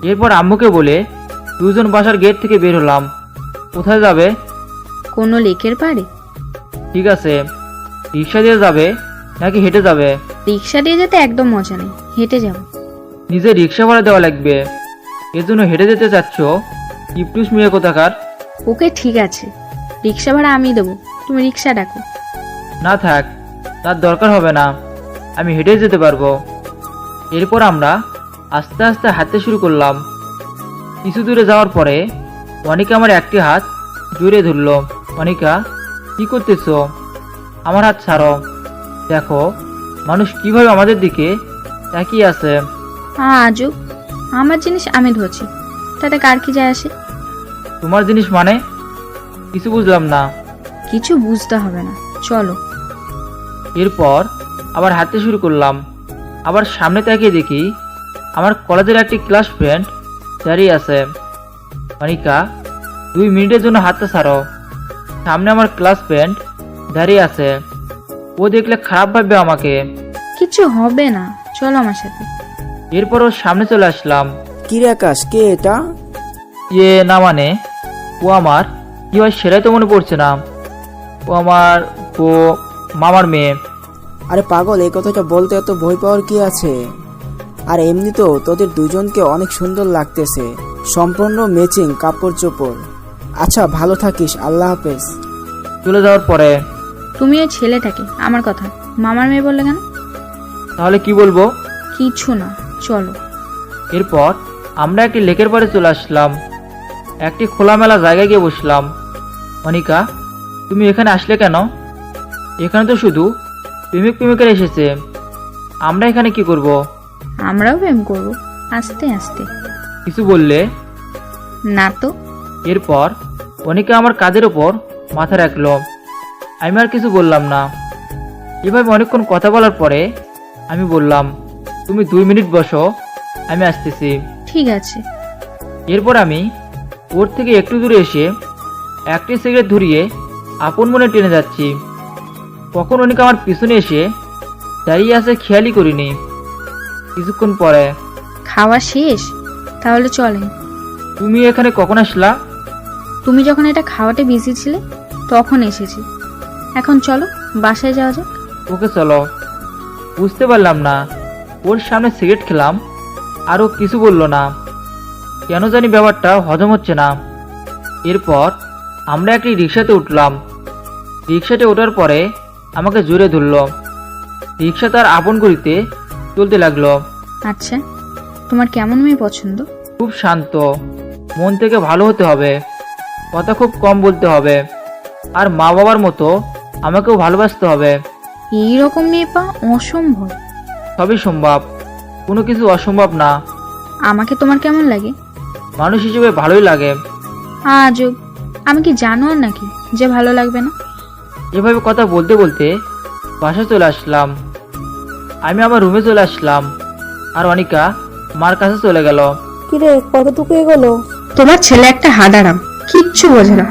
এরপর আম্মুকে বলে দুজন বাসার গেট থেকে বের হলাম। কোথায় যাবে? কোনো লেকের পাড়ে? ঠিক আছে, রিক্সা দিয়ে যাবে নাকি হেঁটে যাবে? রিক্সা দিয়ে যেতে একদম মজা নেই, হেঁটে যাব। নিজে রিক্সা ভাড়া দেওয়া লাগবে, এজন্য হেঁটে যেতে চাচ্ছ? ইপটুস মেয়ে কোথাকার। ওকে ঠিক আছে, রিক্সা ভাড়া আমি দেবো, তুমি রিক্সা ডাকো। না থাক, তার দরকার হবে না, আমি হেঁটে যেতে পারবো। এরপর আমরা আস্তে আস্তে হাঁটতে শুরু করলাম। কিছু দূরে যাওয়ার পরে অনিকা আমার একটি হাত জড়িয়ে ধরলো। অনিকা, কি করতেছো? আমার হাত ছাড়ো। দেখো মানুষ কিভাবে আমাদের দিকে তাকিয়ে আছে। আজব, আমার জিনিস আমি ধরছি, তাতে কার কি যায় আসে? তোমার জিনিস মানে? কিছু বুঝলাম না। কিছু বুঝতে হবে না, চলো। এরপর আবার হাঁটতে শুরু করলাম। আবার সামনে তাকিয়ে দেখি আমার কলেজের একটি ক্লাস ফ্রেন্ড দাঁড়িয়ে আছে। অনিকা, 2 মিনিটের জন্য হাতটা ছাড়ো। সামনে আমার ক্লাস ফ্রেন্ড দাঁড়িয়ে আছে, ও দেখলে খারাপ ভাববে আমাকে। কিছু হবে না, চলো আমার সাথে। এরপর ওর সামনে চলে আসলাম। কিরে আকাশ, কে এটা? না মানে, ও আমার কি হয় সেটাই তো মনে পড়ছে না। ও মামার মেয়ে। আরে পাগল, এই কথাটা বলতে এত ভয় পাওয়ার কি আছে? আর এমনি তো তোদের দুজনকে অনেক সুন্দর লাগতেছে, সম্পূর্ণ ম্যাচিং কাপড় চোপড়। আচ্ছা ভালো থাকিস, আল্লাহ হাফেজ। চলে যাওয়ার পরে তুমি ওই ছেলেটাকে আমার কথা মামার মেয়ে বললে কেন? তাহলে কি বলবো? কিছু না, চলো। এরপর আমরা একটি লেকের পাড়ে চলে আসলাম। একটি খোলামেলা জায়গায় গিয়ে বসলাম। অনিকা, তুমি এখানে আসলে কেন? এখানে তো শুধু প্রেমিক প্রেমিকারা এসেছে, আমরা এখানে কি করব? আমরাও প্রেম করবো আস্তে আস্তে। কিছু বললে? না তো। এরপর অনিকা আমার কাঁধের ওপর মাথা রাখলো। আমি আর কিছু বললাম না। এভাবে অনেকক্ষণ কথা বলার পরে আমি বললাম, তুমি 2 মিনিট বসো, আমি আসতেছি। ঠিক আছে। এরপর আমি ওর থেকে একটু দূরে এসে একটি সিগারেট ধরিয়ে আপন মনে টেনে যাচ্ছি। কখন অনিকা আমার পিছনে এসে দাঁড়িয়ে আছে খেয়ালই করিনি। কিছুক্ষণ পরে, খাওয়া শেষ? তাহলে চলেন। তুমি এখানে কখন আসলা? তুমি যখন এটা খাওয়াতে বিজি ছিলে তখন এসেছি। এখন চলো বাসায় যাওয়া যাক। ওকে চলো। বুঝতে পারলাম না, ওর সামনে সিগারেট খেলাম আর ও কিছু বললো না। কেন জানি ব্যাপারটা হজম হচ্ছে না। এরপর আমরা একটি রিক্সাতে উঠলাম। রিক্সাতে ওঠার পরে আমাকে জোরে ধরলো। রিক্সা তার আপন গতিতে চলতে লাগলো। আচ্ছা, তোমার কেমন মেয়ে পছন্দ? খুব শান্ত, মন থেকে ভালো হতে হবে, কথা খুব কম বলতে হবে, আর মা বাবার মতো আমাকেও ভালোবাসতে হবে। এইরকম মেয়ে পা অসম্ভব। সবই সম্ভব, কোনো কিছু অসম্ভব না। আমাকে তোমার কেমন লাগে? মানুষ হিসেবে ভালোই লাগে। আজব, আমি কি জানোয়ার নাকি যে ভালো লাগবে না? এভাবে কথা বলতে বলতে বাসা চলে আসলাম। আমি আমার রুমে চলে আসলাম আর অনিকা মার কাছে চলে গেল। কিরে, কতটুকু এগোলো? তোমার ছেলে একটা হাদারাম, কিচ্ছু বোঝে না,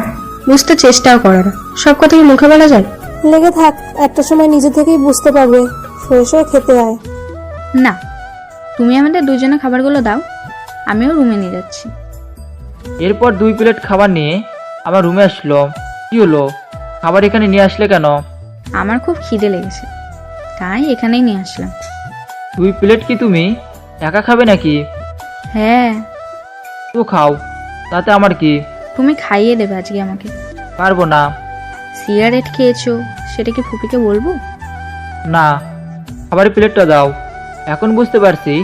বুঝতে চেষ্টাও করে না, সব কথা কি মুখে বলা যায়? লেগে থাক, একটা সময় নিজে থেকেই বুঝতে পারবে। ফ্রেশ হয়ে খেতে আয়। না, তুমি আমাদের দুজনে খাবারগুলো দাও, আমিও রুমে নিয়ে যাচ্ছি। এরপর 2 প্লেট খাবার নিয়ে আমার রুমে আসলো। কি হলো, খাবার এখানে নিয়ে আসলে কেন? আমার খুব খিদে লেগেছে, তাই এখানেই নিয়ে আসলাম। 2 প্লেট কি তুমি একা খাবে নাকি? হ্যাঁ। তো খাও, তাতে আমার কি? তুমি খাইয়ে দেবে আজকে আমাকে। পারবো না। সিগারেট খেয়েছো, সেটা কি ফুপিকে বলবো? না, খাবারের প্লেটটা দাও। এখন বুঝতে পারছি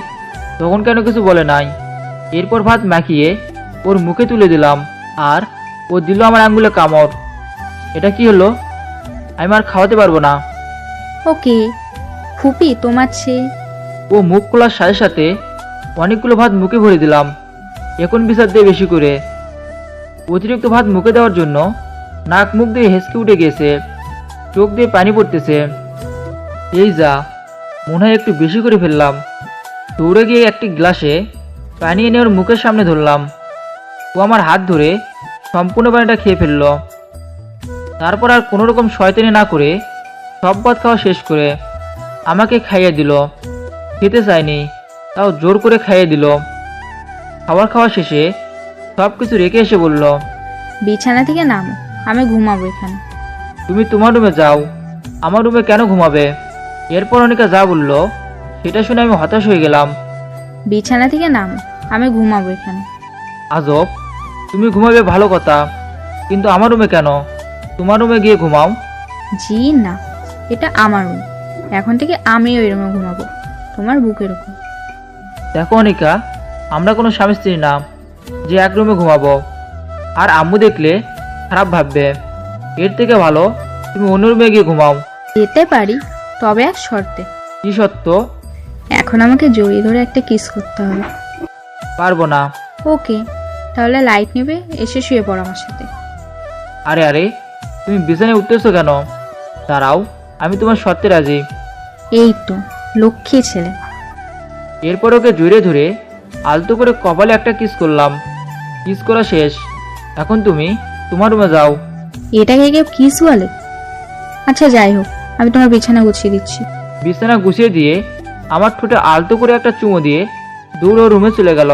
তখন কেন কিছু বলে নাই। এরপর ভাত মাখিয়ে ওর মুখে তুলে দিলাম আর ও দিল আমার আঙ্গুলে কামড়। এটা কি হলো? আমি আর খাওয়াতে পারবো না। ওকে ফুপি, তোমার চেয়ে ও মুখ খোলার সাথে সাথে অনেকগুলো ভাত মুখে ভরে দিলাম। এখন বিচার দিয়ে বেশি করে। অতিরিক্ত ভাত মুখে দেওয়ার জন্য নাক মুখ দিয়ে হেসকে উঠে গেছে, চোখ দিয়ে পানি পড়তেছে। এই যা, মনে হয় একটু বেশি করে ফেললাম। দৌড়ে গিয়ে একটি গ্লাসে পানি এনে ওর মুখের সামনে ধরলাম। ও আমার হাত ধরে সম্পূর্ণ পানিটা খেয়ে ফেলল। তারপর আর কোনো রকম শয়তানি না করে সব ভাত খাওয়া শেষ করে আমাকে খাইয়ে দিল। খেতে চায়নি, তাও জোর করে খাইয়ে দিল। খাওয়া শেষে সব কিছু রেখে এসে বলল, বিছানা থেকে নামো, আমি ঘুমাবো এখানে। তুমি তোমার রুমে যাও, আমার রুমে কেন ঘুমাবে? এরপর অনিকা যা বলল সেটা শুনে আমি হতাশ হয়ে গেলাম। বিছানা থেকে নামো, আমি ঘুমাবো এখানে। আজব, তুমি ঘুমাবে ভালো কথা, কিন্তু আমার রুমে কেন? তোমার রুমে গিয়ে ঘুমাও। জি না, এটা আমার রুম। এখন থেকে আমি ওই রুমে ঘুমাবো, তোমার বুকের উপর। দেখো অনিকা, আমরা কোনো স্বামী স্ত্রী না যে এক রুমে ঘুমাবো। আর আম্মু দেখলে খারাপ ভাববে। এর থেকে ভালো তুমি অন্য রুমে গিয়ে ঘুমাও। যেতে পারি, তবে এক শর্তে। কি সত্য? এখন আমাকে জড়িয়ে ধরে একটা কিস করতে হবে। পারবো না। ওকে, তাহলে লাইট নেবে, এসে শুয়ে পড়ো আমার সাথে। আরে আরে, তুমি বিছানায় উঠতেছো কেন? দাঁড়াও, আমি তোমার শর্তে রাজি। এই তো লক্ষ্মী ছেলে। এরপর ওকে জড়িয়ে ধরে আলতো করে কপালে একটা কিস করলাম। কিস করা শেষ। এখন তুমি তোমার রুমে যাও। এটাকে কেউ কিস বলে? আচ্ছা যাই হোক, আমি তোমার বিছানা গুছিয়ে দিচ্ছি। বিছানা গুছিয়ে দিয়ে আমার ঠোঁটে আলতো করে একটা চুমো দিয়ে দৌড় রুমে চলে গেল।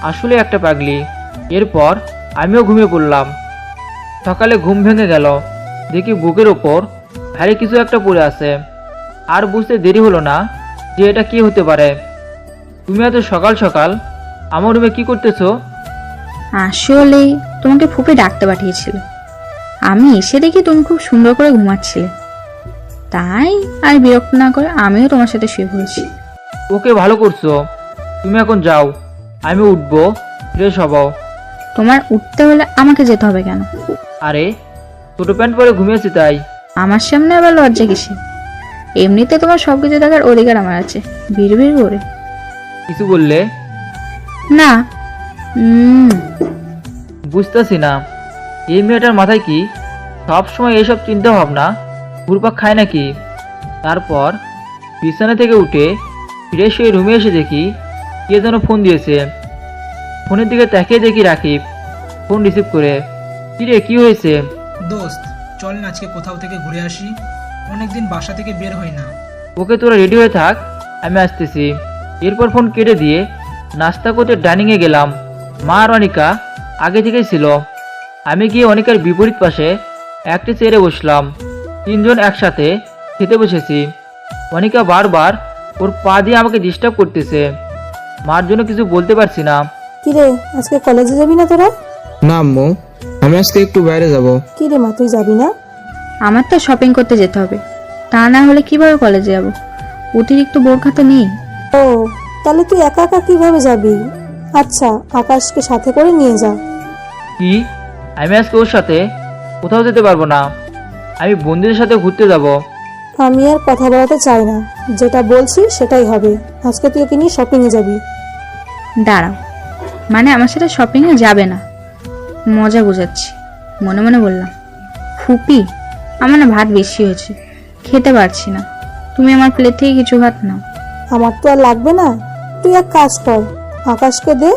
আসলে একটা পাগলি। এরপর আমিও ঘুমিয়ে পড়লাম। সকালে ঘুম ভেঙে গেল, দেখি বুকের ওপর ভারী কিছু একটা পড়ে আছে। আর বুঝতে দেরি হলো না যে এটা কি হতে পারে। তুমি এত সকাল সকাল আমার রুমে কি করতেছো? আসলে তোমাকে ফুপে ডাকতে পাঠিয়েছিল। আমি এসে দেখি তুমি খুব সুন্দর করে ঘুমাচ্ছিলে, তাই আর বিরক্ত না করে আমিও তোমার সাথে শুয়ে পড়েছি। ওকে, ভালো করছো। তুমি এখন যাও, আমি উঠবো, ফ্রেশ হব। তোমার উঠতে হলে আমাকে যেতে হবে কেন? আরে, ছোট প্যান্ট পরে ঘুমিয়েছি তাই। আমার সামনে আবার লজ্জা কিসে? এমনিতে তোমার সবকিছু দেখার অধিকার আমার আছে। বিড়বিড় করে কিছু বললে? না। বুঝতেছি না, এই মেয়েটার মাথায় কি সব সময় এসব চিন্তা ভাবনা ঘুরপাক খায় নাকি? তারপর বিছানা থেকে উঠে ফ্রেশ হয়ে রুমে এসে দেখি কে যেন ফোন দিয়েছে। ফোনের দিকে তাকিয়ে দেখি রাকিব ফোন রিসিভ করে। কিরে, কি হয়েছে? দোস্ত, চল না আজকে কোথাও থেকে ঘুরে আসি। অনেকদিন বাসা থেকে বের হই না। ওকে, তোরা রেডি হয়ে থাক, আমি আসতেছি। এরপর ফোন কেটে দিয়ে নাস্তা করতে ডাইনিংয়ে গেলাম। মা আর অনিকা আগে থেকেই ছিল। আমি গিয়ে অনিকার বিপরীত পাশে একটি চেয়ারে বসলাম। তিনজন একসাথে খেতে বসেছি। অনিকা বারবার ওর পা দিয়ে আমাকে ডিস্টার্ব করতেছে। মার জন্য কিছু বলতে পারছি না। কিরে, আজকে কলেজে যাবি না তোরা? না আম্মু, আমি আজকে একটু বাইরে যাব। কিরে মা, তুই যাবি না? আমার তো শপিং করতে যেতে হবে, তা না হলে কিভাবে কলেজে যাব? অতিরিক্ত বোরখা তো নেই। ও, তাহলে তুই একা একা কিভাবে যাবি? আচ্ছা, আকাশকে সাথে করে নিয়ে যা। কি? আমি আজকে ওর সাথে কোথাও যেতে পারবো না। আমি বন্ধুদের সাথে ঘুরতে যাব। আমি আর কথা বলাতে চাই না, যেটা বলছি সেটাই হবে। আজকে তুই ওকে নিয়ে শপিংয়ে যাবি। দাঁড়াও, মানে আমার সাথে শপিংয়ে যাবে না? মজা বোঝাচ্ছি। মনে মনে বললাম, ফুপি আমার না ভাত বেশি হয়েছে, খেতে পারছি না, তুমি আমার প্লেট থেকে কিছু ভাত নাও। আমার তো আর লাগবে না, তুই এক কাজ কর, আকাশকে দে,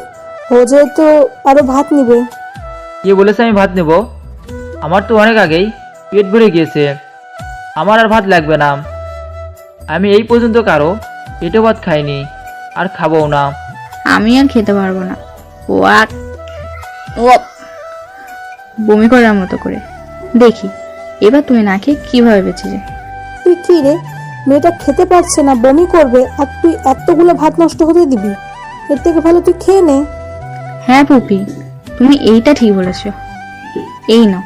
ও যেহেতু আরো ভাত নিবে। কে বলেছে আমি ভাত নেব? আমার তো অনেক আগেই পেট ভরে গিয়েছে। আমার আর ভাত লাগবে না। আমি এই পর্যন্ত কারো পেটে ভাত খাইনি, আর খাবও না। আমি আর খেতে পারবো না। ও বমি করার মতো করে। দেখি এবার তুমি না খেয়ে কিভাবে বেঁচে যায়। তুই কি রে, মেয়েটা খেতে পারছে না, বমি করবে, আর তুই এতগুলো ভাত নষ্ট হতে দিবি? এর থেকে ভালো তুই খেয়ে নে। হ্যাঁ পুপি, তুমি এইটা ঠিক বলেছ। এই নাও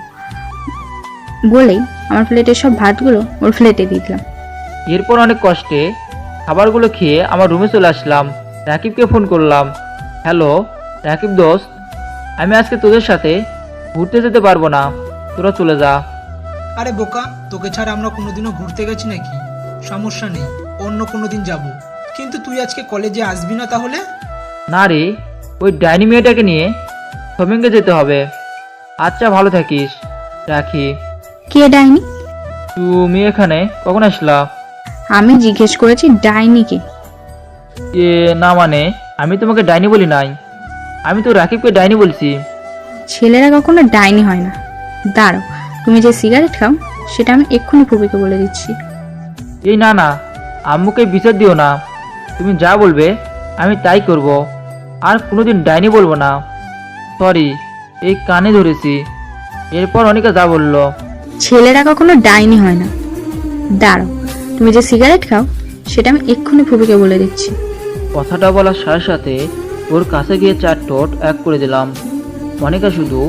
বলেই আমার প্লেটের সব ভাতগুলো ওর প্লেটে দিয়ে দিলাম। এরপর অনেক কষ্টে খাবারগুলো খেয়ে আমার রুমে চলে আসলাম। রাকিবকে ফোন করলাম। হ্যালো রাকিব দোস্ত, আমি আজকে তোদের সাথে ঘুরতে যেতে পারবো না, তোরা চলে যা। আরে বোকা, তোকে ছাড়া আমরা কোনোদিনও ঘুরতে গেছি নাকি? সমস্যা নেই, অন্য কোনো দিন যাব। কিন্তু তুই আজকে কলেজে আসবি না তাহলে? না রে, ওই ডাইনি মেয়েটাকে নিয়ে শপিংয়ে যেতে হবে। আচ্ছা, ভালো থাকিস, রাখি। কে ডাইনি? তুমি এখানে কখন আসলা? আমি জিজ্ঞেস করেছি ডাইনিকে। এ না মানে, আমি তোমাকে ডাইনি বলি নাই, আমি তো রাকিবকে ডাইনি বলছি। ছেলেরা কখনো ডাইনি হয় না। দাঁড়াও, তুমি যে সিগারেট খাও সেটা আমি এক্ষুনি ফুপিকে বলে দিচ্ছি। এই না না, আম্মুকে বিচার দিও না, তুমি যা বলবে আমি তাই করব, আর কোনোদিন ডাইনি বলবো না। সরি, এই কানে ধরেছি। এরপর অনেকে যা বললো। ছেলেরা কখনো ডাইনি হয় না। দাঁড়াও, তুমি যে সিগারেট খাও সেটা আমি এক্ষুনি ফুপিকে বলে দিচ্ছি। কথাটা বলার সাথে সাথে ওর কাছে গিয়ে 4 ঠোঁট এক করে দিলাম। অনেকা শুধু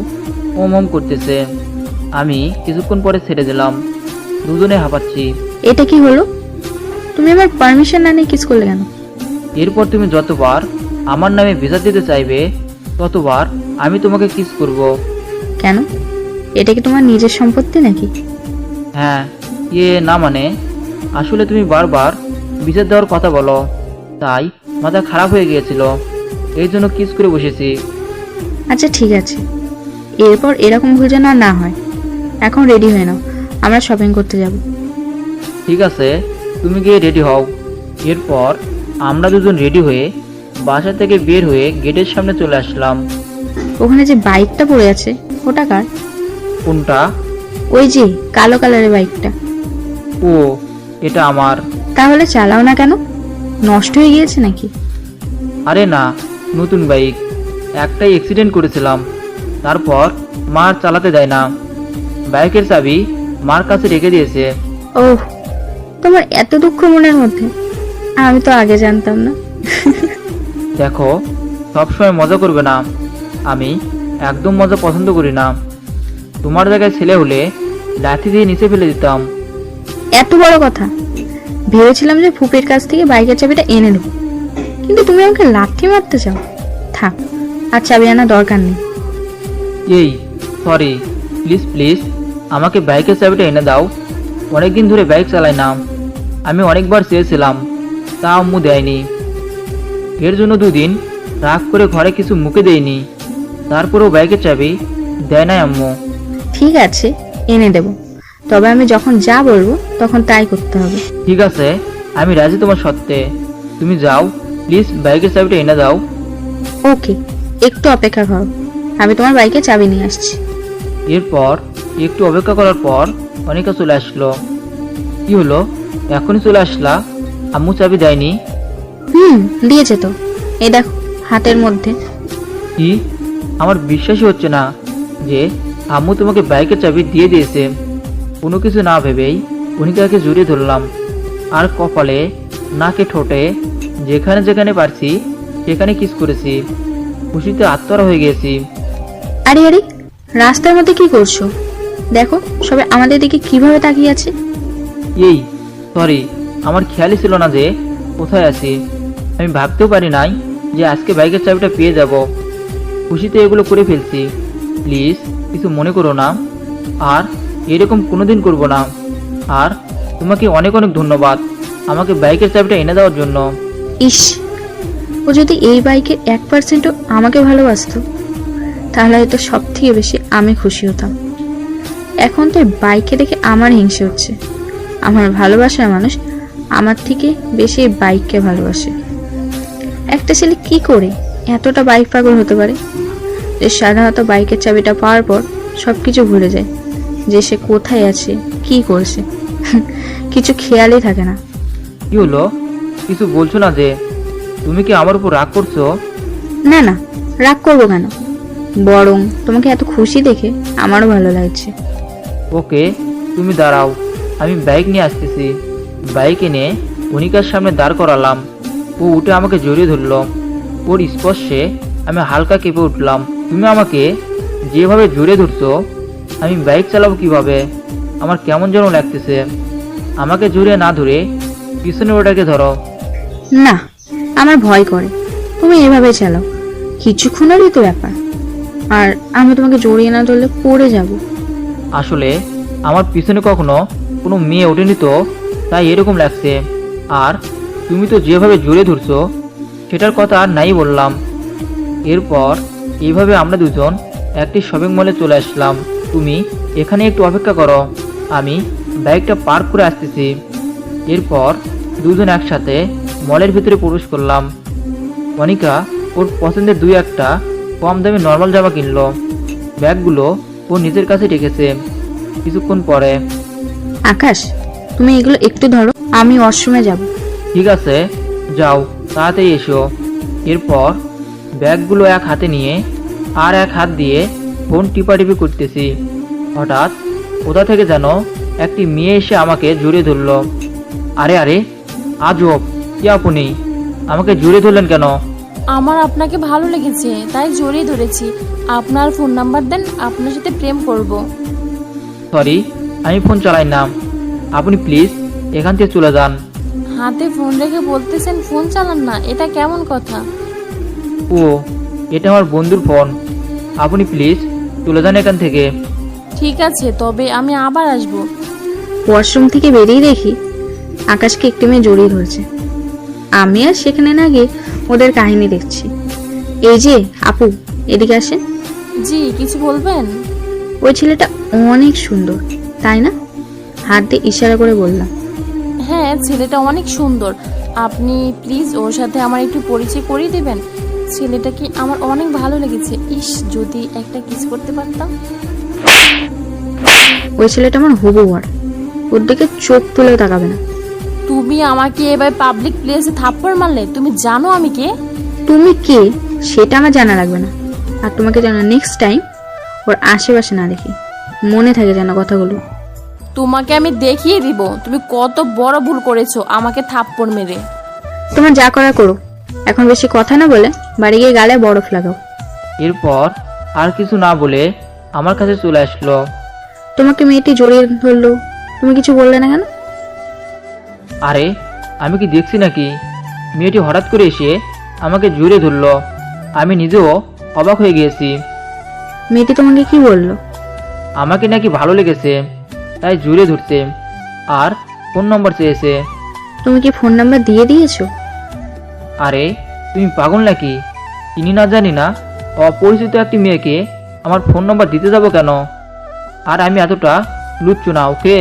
ওম ওম করতেছে। আমি কিছুক্ষণ পরে ছেড়ে দিলাম। দুজনে হাঁপাচ্ছি। এটা কি হলো? তুমি আমার পারমিশন না নিয়ে কিস করলে কেন? এরপর তুমি যতবার আমার নামে ভিসা দিতে চাইবে ততবার আমি তোমাকে কিস করব। কেন? এটা কি তোমার নিজের সম্পত্তি নাকি? হ্যাঁ, না মানে, আসলে তুমি বারবার ভিসা দেওয়ার কথা বলো, তাই মাথা খারাপ হয়ে গিয়েছিল, এই জন্য কিস করে বসেছি। আচ্ছা ঠিক আছে, এরপর এরকম ভুল যেন আর না হয়। এখন রেডি হয়ে নাও, আমরা শপিং করতে যাব। ঠিক আছে, তুমি গিয়ে রেডি হও। এরপর আমরা দুজন রেডি হয়ে বাসা থেকে বের হয়ে গেটের সামনে চলে আসলাম। ওখানে যে বাইকটা পড়ে আছে ওটা কার? কোনটা? ওই যে কালো কালারের বাইকটা। ও, এটা আমার। তাহলে চালাও না কেন? নষ্ট হয়ে গিয়েছে নাকি? আরে না, নতুন বাইক, একটাই অ্যাক্সিডেন্ট করেছিলাম, তারপর মা আর চালাতে দেয় না। বাইকের চাবি মার কাছে রেখে দিয়েছে। ওহ, তোমার এত দুঃখ মনের মধ্যে, আমি তো আগে জানতাম না। দেখো, সবসময় মজা করবে না, আমি একদম মজা পছন্দ করি না। তোমার জায়গায় ছেলে হলে লাঠি দিয়ে নিচে ফেলে দিতাম। এত বড় কথা! ভেবেছিলাম যে ফুপির কাছ থেকে বাইকের চাবিটা এনে দেবো, কিন্তু তুমি আমাকে লাথি মারতে চাও। থাক, আর চাবি আনা দরকার নেই। এই সরি, প্লিজ প্লিজ আমাকে বাইকের চাবিটা এনে দাও। অনেকদিন ধরে বাইক চালাই না, আমি অনেকবার চেয়েছিলাম, তা আম্মু দেয়নি। এর জন্য 2 দিন রাগ করে ঘরে কিছু মুখে দেয়নি, তারপরেও বাইকের চাবি দেয় নাই আম্মু। ঠিক আছে, এনে দেব, তবে আমি যখন যা বলবো তখন তাই করতে হবে। ঠিক আছে, আমি রাজি তোমার সত্ত্বে। তুমি যাও, প্লিজ বাইকের চাবিটা এনে দাও। ওকে, একটু অপেক্ষা করো, আমি তোমার বাইকে চাবি নিয়ে আসছি। এরপর একটু অপেক্ষা করার পর অনেকে চলে আসলো। কি হলো, এখনই চলে আসলা? আম্মু চাবি দেয়নি? দিয়েছে তো, এই দেখো হাতের মধ্যে। কি? আমার বিশ্বাসই হচ্ছে না যে আম্মু তোমাকে বাইকের চাবি দিয়ে দিয়েছে। কোনো কিছু না ভেবেই অনিকাকে জড়িয়ে ধরলাম, আর কপালে, নাকে, ঠোঁটে, যেখানে যেখানে পারছি সেখানে কিস করেছি। খুশিতে আত্মহারা হয়ে গেছি। আরে আরে, রাস্তার মধ্যে কি করছো? দেখো সবাই আমাদের দিকে কিভাবে তাকিয়ে আছে। এই সরি, আমার খেয়ালই ছিল না যে কোথায় আছি। আমি ভাবতেও পারি নাই যে আজকে বাইকের চাবিটা পেয়ে যাব। খুশিতে এগুলো করে ফেলছি, প্লিজ কিছু মনে করো না, আর এরকম কোনোদিন করব না। আর তোমাকে অনেক অনেক ধন্যবাদ আমাকে বাইকের চাবিটা এনে দেওয়ার জন্য। ইস, ও যদি এই বাইকের 1%ও আমাকে ভালোবাসতো তাহলে হয়তো সব থেকে বেশি আমি খুশি হতাম। এখন তো বাইকে দেখে আমার হিংসে হচ্ছে। আমার ভালোবাসার মানুষ আমার থেকে বেশি এই বাইককে ভালোবাসে। একটা ছেলে কি করে এতটা বাইক পাগল হতে পারে যে সাধারণত বাইকের চাবিটা পাওয়ার পর সবকিছু ভুলে যায়, যে সে কোথায় আছে, কি করছে, কিছু খেয়ালই থাকে না। কি হলো, কিছু বলছো না যে? তুমি কি আমার উপর রাগ করছো? না না, রাগ করবো কেন, বরং তোমাকে এত খুশি দেখে আমারও ভালো লাগছে। ওকে, তুমি দাঁড়াও, আমি বাইক নিয়ে আসতেছি। বাইক এনে অনিকার সামনে দাঁড় করালাম। ও উঠে আমাকে জড়িয়ে ধরলো। ওর স্পর্শে আমি হালকা কেঁপে উঠলাম। তুমি আমাকে যেভাবে জড়িয়ে ধরছো, আমি বাইক চালাবো কিভাবে? আমার কেমন যেন লাগতেছে। আমাকে জড়িয়ে না ধরে পিছনে ওটাকে ধরো। না, আমার ভয় করে। তুমি এভাবে চালাও, কিছুক্ষণেরই তো ব্যাপার। আর আমি তোমাকে জড়িয়ে না ধরলে পড়ে যাব। আসলে আমার পিছনে কখনো কোনো মেয়ে ওঠেনি তো, তাই এরকম লাগছে। আর তুমি তো যেভাবে জুড়ে ধরছো সেটার কথা আর নাই বললাম। এরপর এইভাবে আমরা দুজন একটি শপিং মলে চলে আসলাম। তুমি এখানে একটু অপেক্ষা করো, আমি বাইকটা পার্ক করে আসতেছি। এরপর দুজন একসাথে মলের ভিতরে প্রবেশ করলাম। মনিকা ওর পছন্দের দুই একটা কম দামে নর্মাল জামা কিনলো। ব্যাগগুলো ও নিজের কাছে রেখেছে। কিছুক্ষণ পরে, আকাশ, তুমি এগুলো একটু ধরো, আমি ওয়াশরুমে যাব। ঠিক আছে যাও, তাড়াতাড়ি এসো। এরপর ব্যাগগুলো এক হাতে নিয়ে আর এক হাত দিয়ে ফোন টিপাটিপি করতেছি। হঠাৎ কোথা থেকে যেন একটি মেয়ে এসে আমাকে জড়িয়ে ধরলো। আরে আরে, আজব, কি আপনি আমাকে জড়িয়ে ধরলেন কেন? আমার আপনাকে ভালো লেগেছে তাই জড়িয়ে ধরেছি। আপনার ফোন নাম্বার দেন, আপনার সাথে প্রেম করব। সরি, আমি ফোন চালাই না, আপনি প্লিজ এখান থেকে চলে যান। হাতে ফোন রেখে বলতেছেন ফোন চালান না, এটা কেমন কথা? ও, এটা আমার বন্ধুর ফোন, আপনি প্লিজ চলে যান এখান থেকে। ঠিক আছে, তবে আমি আবার আসব। ওয়াশরুম থেকে বেরিয়ে দেখি আকাশকে একটি মেয়ে জড়িয়ে ধরেছে। আমি আর সেখানে না গিয়ে ওদের কাহিনী দেখছি। এই যে আপু, এদিকে আসেন। জি, কিছু বলবেন? ওই ছেলেটা অনেক সুন্দর, তাই না? হাত দিয়ে ইশারা করে বললাম। হ্যাঁ, ছেলেটা অনেক সুন্দর। আপনি প্লিজ ওর সাথে আমার একটু পরিচয় করিয়ে দেবেন। ছেলেটাকে আমার অনেক ভালো লেগেছে। ইস, যদি একটা কিস করতে পারতাম। ওই ছেলেটা আমার হবু বর, ওর দিকে চোখ তুলেও তাকাবে না। তুমি আমাকে এবার পাবলিক প্লেসে থাপ্পড় মারলে, তুমি জানো আমি কে? তুমি কে সেটা আমার জানা লাগবে না। আর তোমাকে যেন নেক্সট টাইম ওর আশেপাশে না দেখি, মনে থাকে যেন কথাগুলো। তোমাকে আমি দেখিয়ে দিব তুমি কত বড় ভুল করেছো আমাকে থাপ্পড় মেরে। তোমার যা করার করো, এখন বেশি কথা না বলে বাড়ি গিয়ে গালে বরফ লাগাও। এরপর আর কিছু না বলে আমার কাছে চলে আসলো। তোমাকে মেয়েটি জড়িয়ে ধরলো, তুমি কিছু বললে না কেন? আরে, আমি কি দেখছি নাকি? মেয়েটি হঠাৎ করে এসে আমাকে জড়িয়ে ধরলো। আমি নিজেও অবাক হয়ে গিয়েছি। মেয়েটি তোমাকে কি বললো? আমাকে নাকি ভালো লেগেছে তাই জড়িয়ে ধরতে, আর ফোন নম্বর চেয়েছে। তুমি কি ফোন নাম্বার দিয়ে দিয়েছো? আরে, তুমি পাগল নাকি? চিনি না জানি না অপরিচিত একটি মেয়েকে আমার ফোন নম্বর দিতে যাব কেন? আর আমি এতটা লুচ্ছু না, ওকে?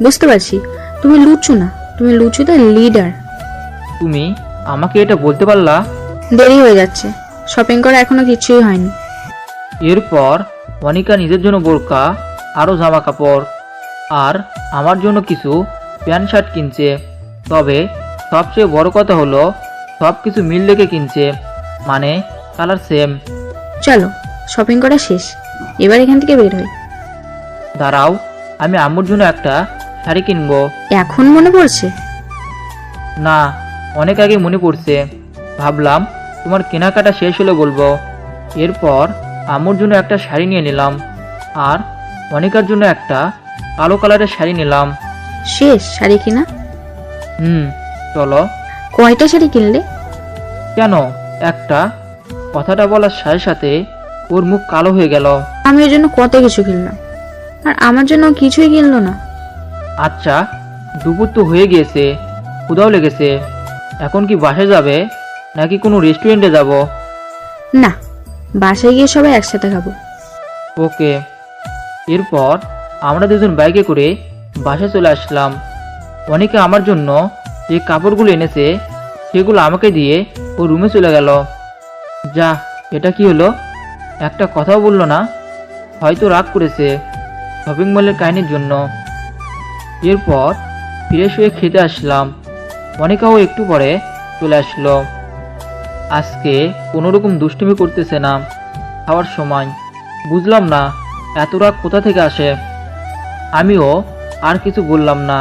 বুঝতে পারছি, তুমি লুচু না, তুমি লুচুদের লিডার। তুমি আমাকে এটা বলতে পারলা? দেরি হয়ে যাচ্ছে, শপিং করা এখনো কিছুই হয়নি। এরপর অনিকা নিজের জন্য বোরকা আরও জামা কাপড় আর আমার জন্য কিছু প্যান্ট শার্ট কিনছে। তবে সবচেয়ে বড় কথা হলো সব কিছু মিল রেখে কিনছে, মানে কালার সেম। চলো, শপিং করা শেষ, এবার এখান থেকে বের হই। দাঁড়াও, আমি আম্মুর জন্য একটা শাড়ি কিনবো। এখন মনে পড়ছে? না, অনেক আগে মনে পড়ছে। ভাবলাম তোমার কেনাকাটা শেষ হলে বলবো। এরপর আম্মুর জন্য একটা শাড়ি নিয়ে নিলাম আর অনিকার জন্য একটা কালো কালারের শাড়ি নিলাম। শেষ শাড়ি কিনা? চলো। কয়টা শাড়ি কিনলে? কেন, একটা। কথাটা বলার সাথে সাথে ওর মুখ কালো হয়ে গেল। আমি ওর জন্য কত কিছু কিনলাম, আর আমার জন্য কিছুই কিনলো না। আচ্ছা, দুপুর তো হয়ে গিয়েছে, ক্ষুধাও লেগেছে। এখন কি বাসায় যাবে নাকি কোনো রেস্টুরেন্টে যাব? না, বাসায় গিয়ে সবাই একসাথে খাবো। ওকে। এরপর আমরা দুজন বাইকে করে বাসায় চলে আসলাম। অনেকে আমার জন্য যে কাপড়গুলো এনেছে সেগুলো আমাকে দিয়ে ও রুমে চলে গেল। যা, এটা কি হলো? একটা কথাও বললো না, হয়তো রাগ করেছে শপিং মলের কাহিনীর জন্য। এরপর ফ্রেশ হয়ে খেতে আসলাম। অনেকাও একটু পরে চলে আসলো। আজকে কোনোরকম দুষ্টুমি করতেছে না খাওয়ার সময়। বুঝলাম না এত রাগ কোথা থেকে আসে। আমিও আর কিছু বললাম না,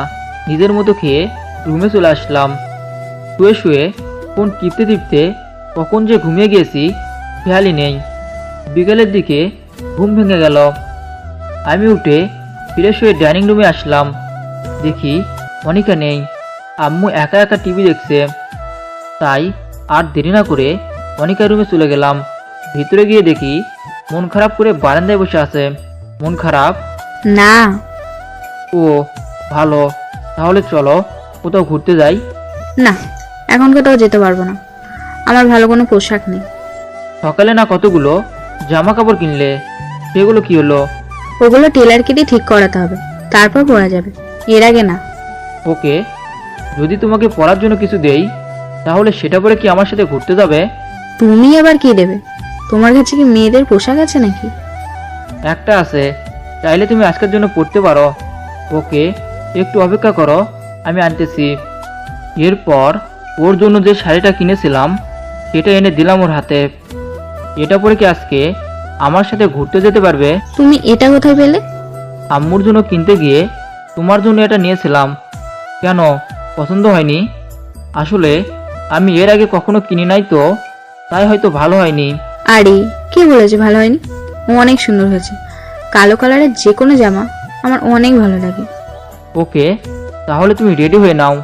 নিজের মতো খেয়ে রুমে চলে আসলাম। শুয়ে শুয়ে ফোন টিপতে টিপতে কখন যে ঘুমিয়ে গিয়েছি খেয়ালই নেই। বিকেলের দিকে ঘুম ভেঙে গেল। আমি উঠে ফ্রেশ হয়ে ডাইনিং রুমে আসলাম। দেখি অনিকা নেই, আম্মু একা একা টিভি দেখছে। তাই আর দেরি না করে অনিকার রুমে চলে গেলাম। ভিতরে গিয়ে দেখি মন খারাপ করে বারান্দায় বসে আছে। মন খারাপ? না। ও ভালো, তাহলে চলো কোথাও ঘুরতে যাই। না, এখন কোথাও যেতে পারবো না, আমার ভালো কোনো পোশাক নেই। সকালে না কতগুলো জামা কাপড় কিনলে, সেগুলো কি হলো? ওগুলো টেলারকে দিয়ে ঠিক করাতে হবে, তারপর পরা যাবে, এর আগে না। ওকে, যদি তোমাকে পরার জন্য কিছু দেই তাহলে সেটা পরে কি আমার সাথে ঘুরতে যাবে? তুমি আবার কি দেবে? তোমার কাছে কি মেয়েদের পোশাক আছে নাকি? একটা আছে, চাইলে তুমি আজকের জন্য পড়তে পারো। ওকে, একটু অপেক্ষা করো, আমি আনতেছি। এরপর ওর জন্য যে শাড়িটা কিনেছিলাম সেটা এনে দিলাম ওর হাতে। এটা পরে কি আজকে আমার সাথে ঘুরতে যেতে পারবে? তুমি এটা কোথায় পেলে? আম্মুর জন্য কিনতে গিয়ে তোমার জন্য এটা নিয়েছিলাম। কেন, পছন্দ হয়নি? আসলে আমি এর আগে কখনো কিনি নাই তো, তাই হয়তো ভালো হয়নি। আরে কে বলেছে ভালো হয়নি? ও অনেক সুন্দর হয়েছে। কালো কালারের যে কোনো জামা আমার অনেক ভালো লাগে। ওকে, তাহলে তুমি রেডি হয়ে নাও,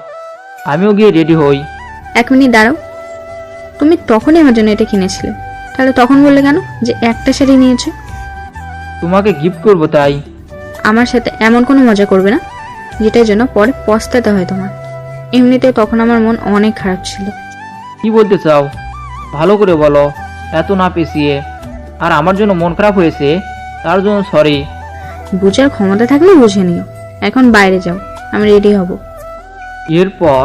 আমিও গিয়ে রেডি হই। 1 মিনিট দাঁড়াও, তুমি তখনই আমার জন্য এটা কিনেছিলে, তাহলে তখন বললে কেন যে একটা শাড়ি নিয়েছো? তোমাকে গিফট করব তাই। আমার সাথে এমন কোনো মজা করবে না যেটার জন্য পরে পস্তাতে হয় তোমার। এমনিতে তখন আমার মন অনেক খারাপ ছিল। কি বলতে চাও ভালো করে বলো, এত না পেঁচিয়ে। আর আমার জন্য মন খারাপ হয়েছে তার জন্য সরি। বুঝার ক্ষমতা থাকলে বুঝে নিও। এখন বাইরে যাও, আমি রেডি হব। এরপর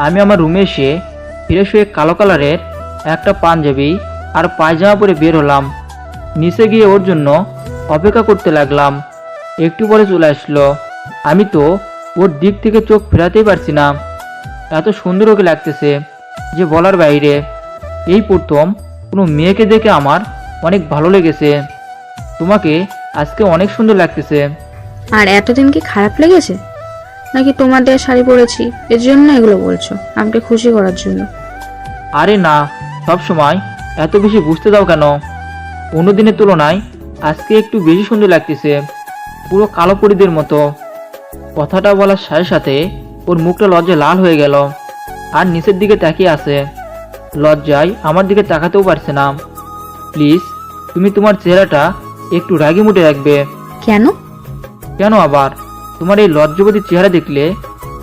আমি আমার রুমে এসে ফ্রেশ হয়ে কালো কালারের একটা পাঞ্জাবি আর পায়জামা পরে বের হলাম। নিচে গিয়ে ওর জন্য অপেক্ষা করতে লাগলাম। একটু পরে চলে আসলো। আমি তো ওর দিক থেকে চোখ ফেরাতেই পারছি না, এত সুন্দর ওকে লাগতেছে যে বলার বাইরে। এই প্রথম কোনো মেয়েকে দেখে আমার অনেক ভালো লেগেছে। তোমাকে আজকে অনেক সুন্দর লাগতেছে। আর এতদিন কি খারাপ লেগেছে নাকি তোমার দেওয়া শাড়ি পরেছি এর জন্য এগুলো বলছো আমাকে খুশি করার জন্য? আরে না, সব সময় এত বেশি বুঝতে দাও কেন? অন্যদিনের তুলনায় আজকে একটু বেশি সুন্দর লাগতেছে, পুরো কালো পরীদের মতো। কথাটা বলার সাথে সাথে ওর মুখটা লজ্জায় লাল হয়ে গেল আর নিচের দিকে তাকিয়ে আছে। লজ্জায় আমার দিকে তাকাতেও পারছে না। প্লিজ তুমি তোমার চেহারাটা একটু রাগি মুটে রাখবে। কেন? কেন আবার? তোমার এই লজ্জাবতী চেহারা দেখলে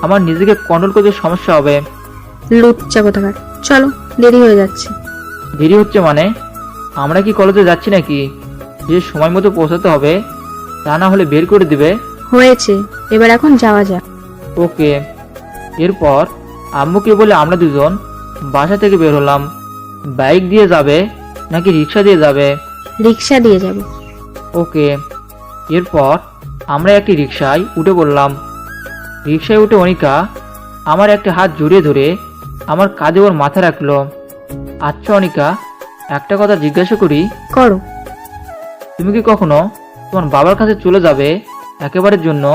আমার নিজেকে কন্ট্রোল করতে সমস্যা হবে। লুচ্চা কোথাকার, চলো দেরি হয়ে যাচ্ছে। দেরি হচ্ছে মানে? আমরা কি কলেজে যাচ্ছি নাকি যে সময় মতো পৌঁছাতে হবে? তা না হলে বের করে দিবে। হয়েছে, এবার এখন যাওয়া যাক। ওকে। এরপর আম্মুকে বলে আমরা দুজন বাসা থেকে বের হলাম। বাইক দিয়ে যাবে নাকি রিক্সা দিয়ে যাবে? রিক্সা দিয়ে যাব। ওকে। এরপর আমরা একটি রিক্সায় উঠে পড়লাম। রিক্সায় উঠে অনিকা আমার একটা হাত জড়িয়ে ধরে আমার কাঁধে ওর মাথা রাখলো। আচ্ছা অনিকা, একটা কথা জিজ্ঞাসা করি? করো। তুমি কি কখনো তোমার বাবার কাছে চলে যাবে একেবারের জন্য?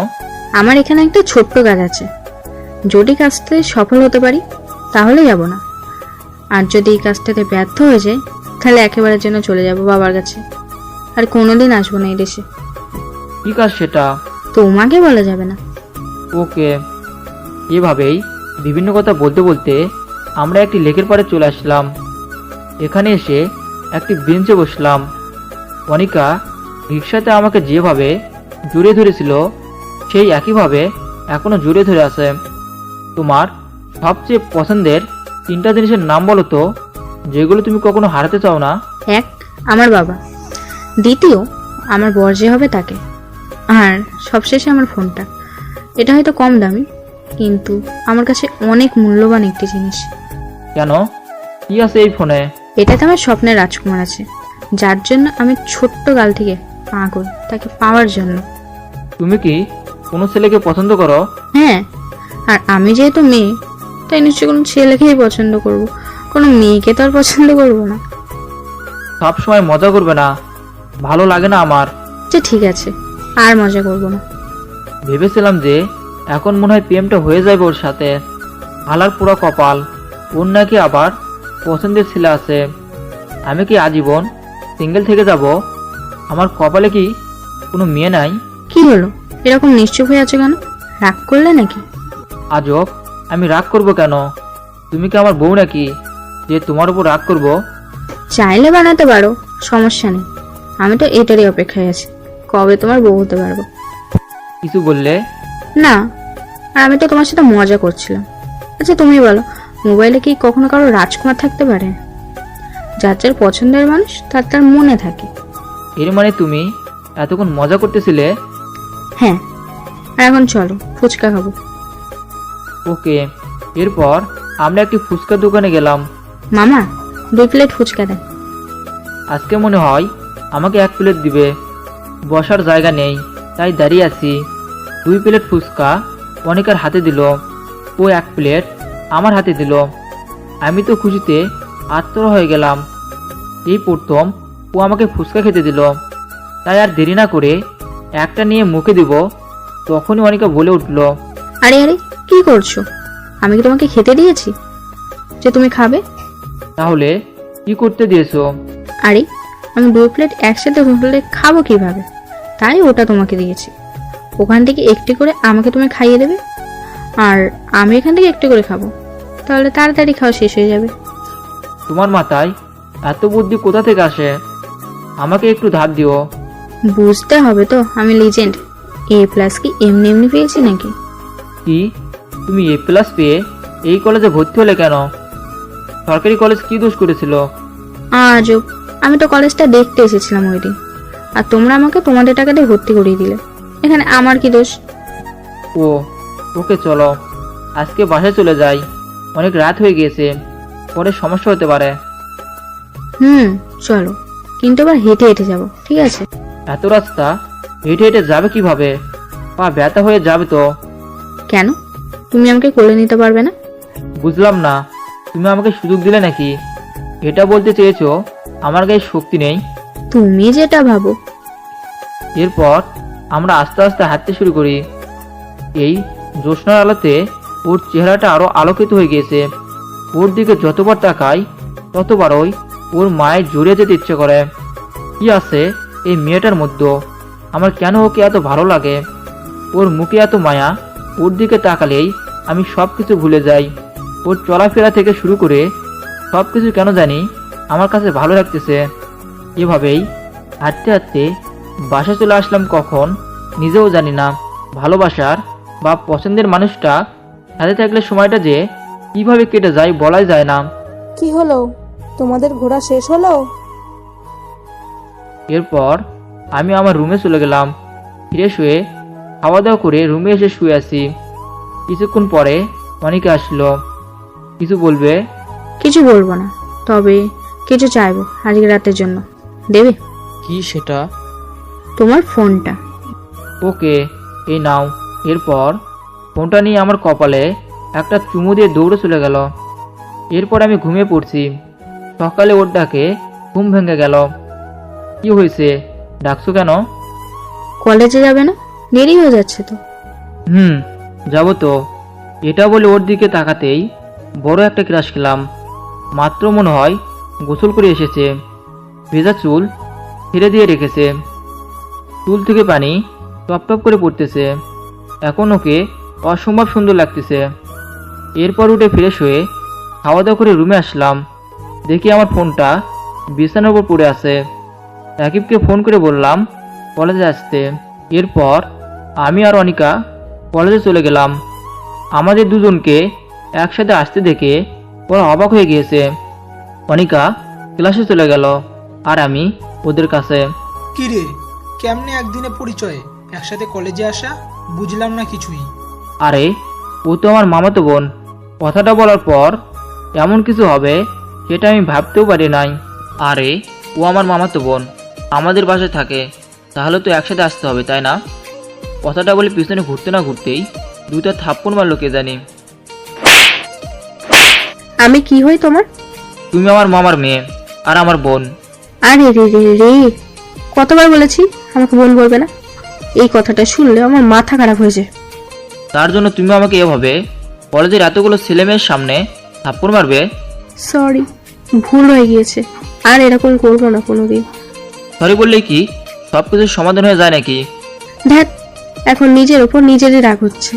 আমার এখানে একটা ছোট্ট কাজ আছে, যদি কাজটাতে সফল হতে পারি তাহলে যাব না, আর যদি এই কাজটাতে ব্যর্থ হয়ে যায় তাহলে একেবারের জন্য চলে যাব বাবার কাছে, আর কোনোদিন আসবো না এই দেশে। কি কাজ সেটা? তোমাকে বলা যাবে না। ওকে। এভাবেই বিভিন্ন কথা বলতে বলতে আমরা একটি লেকের পাড়ে চলে আসলাম। এখানে এসে একটি বেঞ্চে বসলাম। অনিকা রিক্সাতে আমাকে যেভাবে জড়িয়ে ধরেছিল সেই একইভাবে এখনো জড়িয়ে ধরে আছে। তোমার সবচেয়ে পছন্দের 3টা জিনিসের নাম বলো তো, যেগুলো তুমি কখনো হারাতে চাও না। 1, আমার বাবা। 2, আমার বর যে হবে তাকে। আর সবশেষে আমার ফোনটা। এটা হয়তো কম দামি, কিন্তু আমার কাছে অনেক মূল্যবান একটি জিনিস। কেন, কি আছে এই ফোনে? এটাতে আমার স্বপ্নের রাজকুমার আছে, যার জন্য আমি ছোট্ট গাল থেকে পাগল, তাকে পাওয়ার জন্য। তুমি কি কোনো ছেলেকে পছন্দ করো? হ্যাঁ, আর আমি যেহেতু মেয়ে তাই নিশ্চয়ই কোনো ছেলেকেই পছন্দ করব, কোনো মেয়েকে তো আর পছন্দ করব না। সব সময় মজা করবে না, ভালো লাগে না আমার। আচ্ছা ঠিক আছে, আর মজা করব না। ভেবেছিলাম যে এখন মনে হয় প্রেমটা হয়ে যাবে ওর সাথে। আলার পুরো কপাল, ওর নাকি আবার পছন্দের ছেলে আছে। আমি কি আজীবন সিঙ্গেল থেকে যাব? আমার কপালে কি কোনো মেয়ে নাই? কি হলো, এরকম নিশ্চুপ হয়ে আছে কেন? রাগ করলে নাকি? আজব, আমি রাগ করব কেন? তুমি কি আমার বউ নাকি যে তোমার উপর রাগ করব? চাইলে বানাতে পারো, সমস্যা নেই, আমি তো এটারই অপেক্ষায় আছি, কবে তোমার বউ হতে পারবো। কিছু বললে? না, আর আমি তো তোমার সাথে মজা করছিলাম। আচ্ছা তুমি বলো, মোবাইলে কি কখনো কারো রাজকুমার থাকতে পারে? যার যার পছন্দের মানুষ তার তার মনে থাকে। এর মানে তুমি এতক্ষণ মজা করতেছিলে? হ্যাঁ, আর এখন চলো ফুচকা খাবো। ওকে। এরপর আমরা একটি ফুচকার দোকানে গেলাম। মামা 2 প্লেট ফুচকা দেন। আজকে মনে হয় আমাকে 1 প্লেট দিবে, বসার জায়গা নেই তাই দাঁড়িয়ে আছি। 2 প্লেট ফুচকা অনেকের হাতে দিল, ও 1 প্লেট আমার হাতে দিল। আমি তো খুশিতে আত্মরা হয়ে গেলাম। এই প্রথম ও আমাকে ফুচকা খেতে দিল, তাই আর দেরি না করে একটা নিয়ে মুখে দিব। তখনই অনেকে বলে উঠল, আরে আরে কি করছো? আমি কি তোমাকে খেতে দিয়েছি যে তুমি খাবে? তাহলে কি করতে দিয়েছো? আরে আমি 2 প্লেট একসাথে হলে খাবো কিভাবে, তাই ওটা তোমাকে দিয়েছি। ওখান থেকে একটি করে আমাকে তুমি খাইয়ে দেবে, আর আমি এখান থেকে একটু করে খাবো, তাহলে তাড়াতাড়ি খাওয়া শেষ হয়ে যাবে। তোমার মাথায় এত বুদ্ধি কোথা থেকে আসে? আমাকে একটু ধার দিও। বুঝতে হবে তো আমি লিজেন্ড। A+ কি এমনি এমনি পেয়েছি নাকি? কি, তুমি A+ পেয়ে এই কলেজে ভর্তি হলে কেন? সরকারি কলেজ কি দোষ করেছিল? আজব, আমি তো কলেজটা দেখতে এসেছিলাম ওই দিন, আর তোমরা আমাকে তোমাদের টাকা দিয়ে ভর্তি করিয়ে দিলে। এখানে আমার কি দোষ? ও, ওকে চলো আজকে বাসায় চলে যাই, অনেক রাত হয়ে গিয়েছে, পরে সমস্যা হতে পারে। চলো, কিন্তু আবার হেঁটে হেঁটে যাবো, ঠিক আছে? এত রাস্তা হেঁটে হেঁটে যাবে কিভাবে? পা ব্যথা হয়ে যাবে তো। কেন, তুমি আমাকে কোলে নিতে পারবে না? বুঝলাম না, তুমি আমাকে সুযোগ দিলে নাকি? এটা বলতে চেয়েছো আমার গায়ে শক্তি নেই? তুমি যেটা ভাবো। এরপর আমরা আস্তে আস্তে হাঁটতে শুরু করি। এই জ্যোৎস্নার আলোতে ওর চেহারাটা আরো আলোকিত হয়ে গিয়েছে। ওর দিকে যতবার তাকাই ততবারই ওর মায়ের জড়িয়ে যেতে ইচ্ছে করে। কি আছে এই মেয়েটার মধ্যে? আমার কেন ওকে এত ভালো লাগে? ওর মুখে এত মায়া, ওর দিকে তাকালেই আমি সব কিছু ভুলে যাই। ওর চলাফেরা থেকে শুরু করে সব কিছু কেন জানি আমার কাছে ভালো লাগতেছে। এভাবেই হাঁটতে হাঁটতে বাসা চলে আসলাম কখন নিজেও জানি না। ভালোবাসার বা পছন্দের মানুষটা সাথে থাকলে সময়টা যে কিভাবে কেটে যায় বলাই যায় না। কি হলো, তোমাদের ঘোরা শেষ হলো? এরপর আমি আমার রুমে চলে গেলাম। ফ্রেশ হয়ে খাওয়া দাওয়া করে রুমে এসে শুয়ে আছি। কিছুক্ষণ পরে অনেকে আসলো। কিছু বলবে? কিছু বলবো না, তবে কিছু চাইবো আজকে রাতের জন্য। দেবে? কি সেটা? তোমার ফোনটা। ওকে, এই নাও। এরপর ফোনটা নিয়ে আমার কপালে একটা চুমু দিয়ে দৌড়ে চলে গেল। এরপর আমি ঘুমিয়ে পড়ছি। সকালে ওর ডাকে ঘুম ভেঙে গেল। কি হয়েছে, ডাকছো কেন? কলেজে যাবে না? দেরি হয়ে যাচ্ছে তো। যাবো তো। এটা বলে ওর দিকে তাকাতেই বড় একটা ক্রাশ খেলাম। মাত্র মনে হয় গোসল করে এসেছে, ভেজা চুল ছেড়ে দিয়ে রেখেছে, চুল থেকে পানি টপ টপ করে পড়তেছে। এখন ওকে অসম্ভব সুন্দর লাগতেছে। এরপর উঠে ফ্রেশ হয়ে খাওয়া দাওয়া করে রুমে আসলাম। দেখি আমার ফোনটা বিছানার উপর পড়ে আছে। রাকিবকে ফোন করে বললাম কলেজে আসতে। এরপর আমি আর অনিকা কলেজে চলে গেলাম। আমাদের দুজনকে একসাথে আসতে দেখে ওরা অবাক হয়ে গিয়েছে। অনিকা ক্লাসে চলে গেল আর আমি ওদের কাছে। কি রে, কেমনে একদিনে পরিচয়, একসাথে কলেজে আসা? বুঝলাম না কিছুই। আরে ও তো আমার মামাতো বোন। কথাটা বলার পর এমন কিছু হবে সেটা আমি ভাবতেও পারি নাই। আরে ও আমার মামাতো বোন, আমাদের বাসায় থাকে, তাহলে তো একসাথে আসতে হবে, তাই না? কথাটা বলে পিছনে ঘুরতে না ঘুরতেই 2টা থাপ্পড় মারলো কে জানি। আমি কি হই তোমার? তুমি আমার মামার মেয়ে আর আমার বোন। আরে রে রে রে, কতবার বলেছি আমাকে বোন বলবে না? এই কথাটা শুনলে আমার মাথা খারাপ হয়েছে। তার জন্য তুমি আমাকে এভাবে কলেজের এতগুলো ছেলেমেয়ের সামনে থাপ্পড় মারবে? সরি, ভুল হয়ে গিয়েছে, আর এরকম করবো না কোনোদিন। সরি বললেই কি সব কিছুর সমাধান হয়ে যায় নাকি? ধ্যাত, এখন নিজের ওপর নিজেরই রাগ হচ্ছে।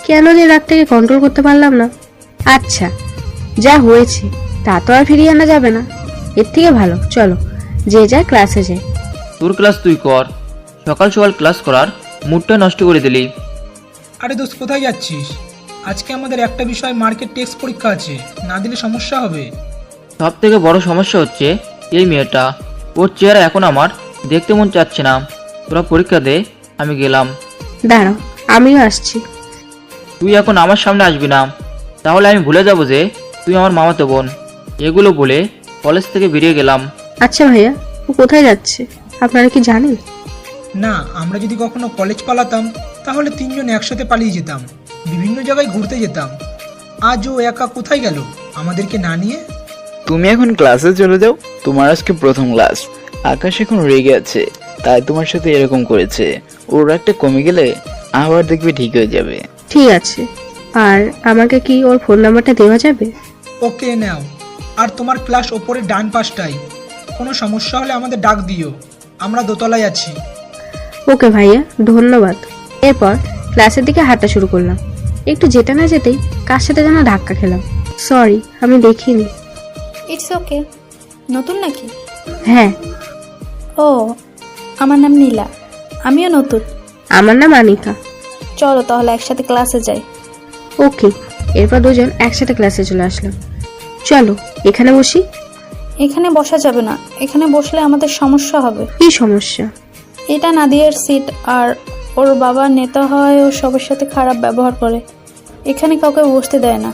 কেন যে রাগটাকে কন্ট্রোল করতে পারলাম না। আচ্ছা, যা হয়েছে তা তো আর ফিরিয়ে আনা যাবে না। এর থেকে ভালো চলো যে যায় ক্লাসে যায়। তোর ক্লাস তুই কর, সকাল সকাল ক্লাস করার মুডটা নষ্ট করে দিলি। আরে দোস্ত, কোথায় যাচ্ছিস? আজকে আমাদের একটা বিষয় মার্কেট টেস্ট পরীক্ষা আছে, না দিলে সমস্যা হবে। সব থেকে বড় সমস্যা হচ্ছে এই মেয়েটা, ওর চেহারা এখন আমার দেখতে মন চাচ্ছে না। তোরা পরীক্ষা দে, আমি গেলাম। দাঁড়াও, আমিও আসছি। তুই এখন আমার সামনে আসবি না, তাহলে আমি ভুলে যাব যে তুই আমার মামাতো বোন। এগুলো বলে কলেজ থেকে বেরিয়ে গেলাম। আচ্ছা ভাইয়া, ও কোথায় যাচ্ছে আপনারা কি জানেন? না, আমরা যদি কখনো কলেজ পালাতাম তাহলে তিনজন একসাথে পালিয়ে যেতাম, বিভিন্ন জায়গায় ঘুরতে যেতাম। আজ ও একা কোথায় গেল আমাদেরকে না নিয়ে? তুমি এখন ক্লাসে চলে যাও, তোমার আজকে প্রথম ক্লাস। আকাশ এখন রেগে আছে, তাই তোমার সাথে এরকম করেছে। ওর একটা কমে গেলে আবার দেখবে ঠিক হয়ে যাবে। ঠিক আছে, আর আমাকে কি ওর ফোন নাম্বারটা দেওয়া যাবে? ওকে নাও, আর তোমার ক্লাস ওপরে ডান পাশটাই। কোনো সমস্যা হলে আমাদের ডাক দিও, আমরা দোতলায় আছি। ওকে ভাইয়া, ধন্যবাদ। এরপর ক্লাসের দিকে হাঁটা শুরু করলাম। একটু যেতে না যেতেই কার সাথে যেন ধাক্কা খেলাম। সরি, আমি দেখিনি। It's okay. নতুন নাকি? হ্যাঁ। ও, আমার নাম নীলা, আমিও নতুন। আমার নাম আনিকা। চলো তাহলে একসাথে ক্লাসে যাই। ওকে। এরপর দুজন একসাথে ক্লাসে চলে আসলাম। চলো এখানে বসি। এখানে বসা যাবে না, এখানে বসলে আমাদের সমস্যা হবে। কি সমস্যা? এটা নাদিয়ার সিট, আর ওর বাবা নেতা হয়, ও সবার সাথে খারাপ ব্যবহার করে, এখানে কাউকে বসতে দেয় না।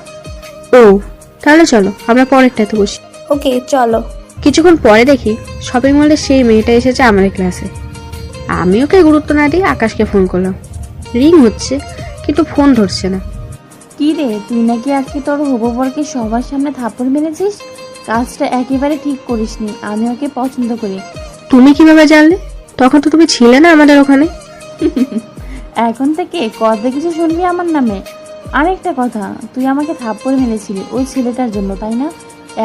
ও, তাহলে চলো আমরা পরেরটাতে বসি। ওকে চলো। কিছুক্ষণ পরে দেখি শপিং মলে সেই মেয়েটা এসেছে আমাদের ক্লাসে। আমি ওকে গুরুত্ব না দিয়ে আকাশকে ফোন করলাম। রিং হচ্ছে কিন্তু ফোন ধরছে না। কি রে, তুই নাকি আজকে তোর হবুবরকে সবার সামনে থাপ্পড় মেরেছিস? কাজটা একেবারে ঠিক করিসনি। আমি ওকে পছন্দ করি। তুমি কিভাবে জানলে? তখন তো তুমি ছিলে না আমাদের ওখানে। এখন থেকে কথা কিছু শুনবি আমার নামে? আরেকটা কথা, তুই আমাকে থাপ্পড় মেরেছিলি ওই ছেলেটার জন্য, তাই না?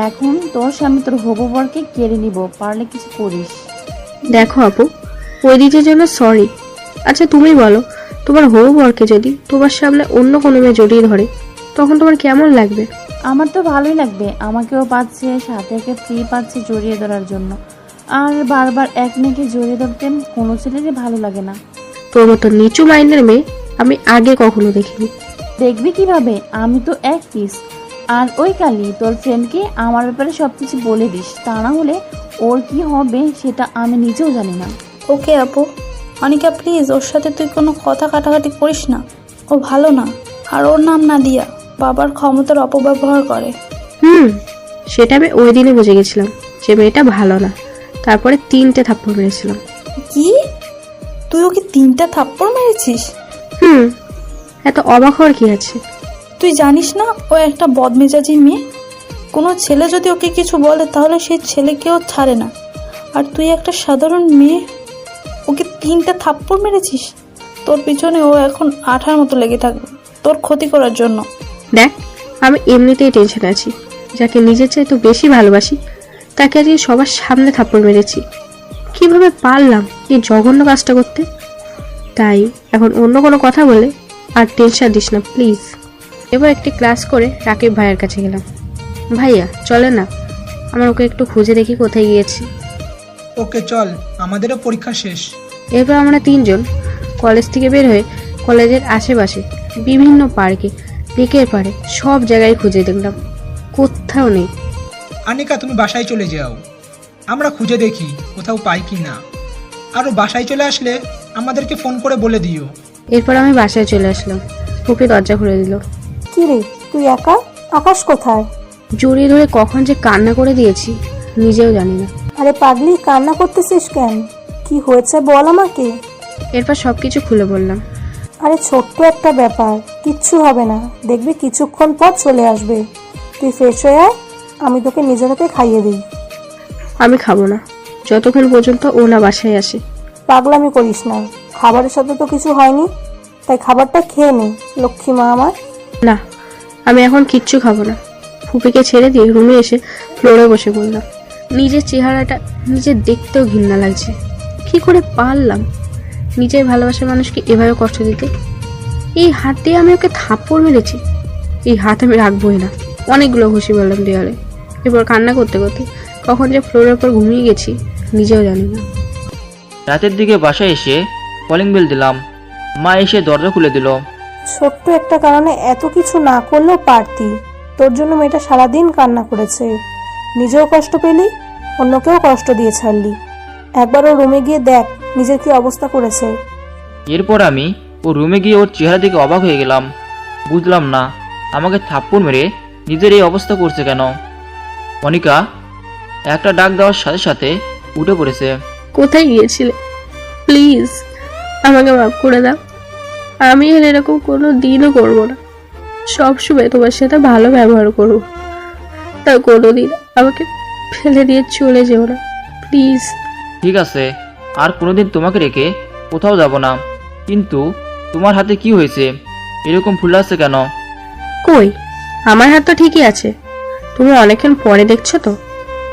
এখন তোর সামনে তোর হবুবরকে কেড়ে নিব, পারলে কিছু করিস। দেখো আপু, ওই দিনের জন্য সরি। আচ্ছা তুমি বলো, তোমার হবু বরকে যদি তোমার সামনে অন্য কোনো মেয়ে জড়িয়ে ধরে তখন তোমার কেমন লাগবে? আমার তো ভালোই লাগবে। আমাকেও পাচ্ছে, সাথে একে ফ্রি পাচ্ছে জড়িয়ে ধরার জন্য। আর বারবার এক মেয়েকে জড়িয়ে ধরতেন কোনো ছেলেরই ভালো লাগে না। তোর মতো নিচু মাইন্ডের মেয়ে আমি আগে কখনো দেখিনি। দেখবি কিভাবে, আমি তো এক পিস। আর ওই কালি তোর ফ্রেন্ডকে আমার ব্যাপারে সবকিছু বলে দিস, তা না হলে ওর কি হবে সেটা আমি নিজেও জানি না। ওকে আপু। অনিকা প্লিজ, ওর সাথে তুই কোনো কথা কাটাকাটি করিস না, ও ভালো না। আর ওর নাম নাদিয়া, বাবার ক্ষমতার অপব্যবহার করে। সেটা আমি ওই দিনে বুঝে গেছিলাম যে মেয়েটা ভালো না। তারপরে 3টে থাপ্পড় মেরেছিলাম। কি? তুই ওকে 3টা থাপ্পড় মেরেছিস? এত অবাক হওয়ার কি আছে? তুই জানিস না ও একটা বদমেজাজি মেয়ে? কোনো ছেলে যদি ওকে কিছু বলে তাহলে সেই ছেলেকেও ছাড়ে না। আর তুই একটা সাধারণ মেয়ে, ওকে 3টা থাপ্পড় মেরেছিস? তোর পিছনে ও এখন আঠার মতো লেগে থাকবে তোর ক্ষতি করার জন্য। দেখ, আমি এমনিতেই টেনশন আছি। যাকে নিজের চাইতে বেশি ভালোবাসি তাকে আজকে সবার সামনে থাপ্পড় মেরেছি। কিভাবে পারলাম এই জঘন্য কাজটা করতে? তাই এখন অন্য কোনো কথা বলে আর টেনশন দিস না প্লিজ। এবার একটি ক্লাস করে রাকিব ভাইয়ের কাছে গেলাম। ভাইয়া চলে না, আমার ওকে একটু খুঁজে দেখি কোথায় গিয়েছি। ওকে চল, আমাদেরও পরীক্ষা শেষ। এরপর আমরা 3জন কলেজ থেকে বের হয়ে কলেজের আশেপাশে বিভিন্ন পার্কে, লেকের পাড়ে সব জায়গায় খুঁজে দেখলাম, কোথাও নেই। আনিকা তুমি বাসায় চলে যাও, আমরা খুঁজে দেখি কোথাও পাই কি না। আরও বাসায় চলে আসলে আমাদেরকে ফোন করে বলে দিও। এরপর আমি বাসায় চলে আসলাম। ফুপি দরজা খুলে দিল। কি রে, তুই একা? আকাশ কোথায়? জড়িয়ে ধরে কখন যে কান্না করে দিয়েছি নিজেও জানি না। আরে পাগলি, কান্না করতেছিস কেন? কি হয়েছে বল আমাকে। এরপর সবকিছু খুলে বললাম। আরে ছোট্ট একটা ব্যাপার, কিচ্ছু হবে না, দেখবি কিছুক্ষণ পর চলে আসবে। তুই ফ্রেশ হয়ে আয়, আমি তোকে নিজের হাতে খাইয়ে দিই। আমি খাবো না যতক্ষণ পর্যন্ত ও না বাসায় আসে। পাগলামি করিস না, খাবারের সাথে তো কিছু হয়নি, তাই খাবারটা খেয়ে নে লক্ষ্মী মা আমার। না, আমি এখন কিচ্ছু খাবো না। ফুপিকে ছেড়ে দিয়ে রুমে এসে ফ্লোরে বসে পড়লাম। নিজের চেহারাটা নিজের দেখতেও ঘৃণা লাগছে। কি করে পারলাম নিজের ভালোবাসার মানুষকে এভাবে কষ্ট দিতে? এই হাত দিয়ে আমি ওকে থাপ্পড় মেরেছি, এই হাত আমি রাখবোই না। অনেকগুলো ঘুষি বললাম দেওয়ালে। এরপর কান্না করতে করতে কখন যে ফ্লোরের উপর ঘুমিয়ে গেছি নিজেও জানি না। রাতের দিকে বাসায় এসে কলিং বেল দিলাম। মা এসে দরজা খুলে দিল। ছোট্ট একটা কারণে এত কিছু না করলেও পারতি। তোর জন্য মেয়েটা সারাদিন কান্না করেছে, নিজেও কষ্ট পেলি, অন্যকেও কষ্ট দিয়ে ছাড়লি। একবার ওর রুমে গিয়ে দেখ নিজের কি অবস্থা করেছে। এরপর আমি ও রুমে গিয়ে ওর চেহারা দেখে অবাক হয়ে গেলাম। বুঝলাম না আমাকে থাপ্পড় মেরে নিজের এই অবস্থা করছে কেন। অনিকা একটা ডাক দেওয়ার সাথে সাথে উঠে পড়েছে। কোথায় গিয়েছিলে? প্লিজ আমাকে মাফ করে দাও। আমি আর এরকম কোনো দিনও করবো না। সবসময় তোমার সাথে ভালো ব্যবহার করবো, তা কোনোদিন আমাকে ফেলে দিয়ে চলে যেও না প্লিজ। ঠিক আছে, আর কোনোদিন তোমাকে রেখে কোথাও যাব না। কিন্তু তোমার হাতে কি হয়েছে? এরকম ফুলে আছে কেন? কই, আমার হাত তো ঠিকই আছে। তুমি অনেকক্ষণ পরে দেখছো তো,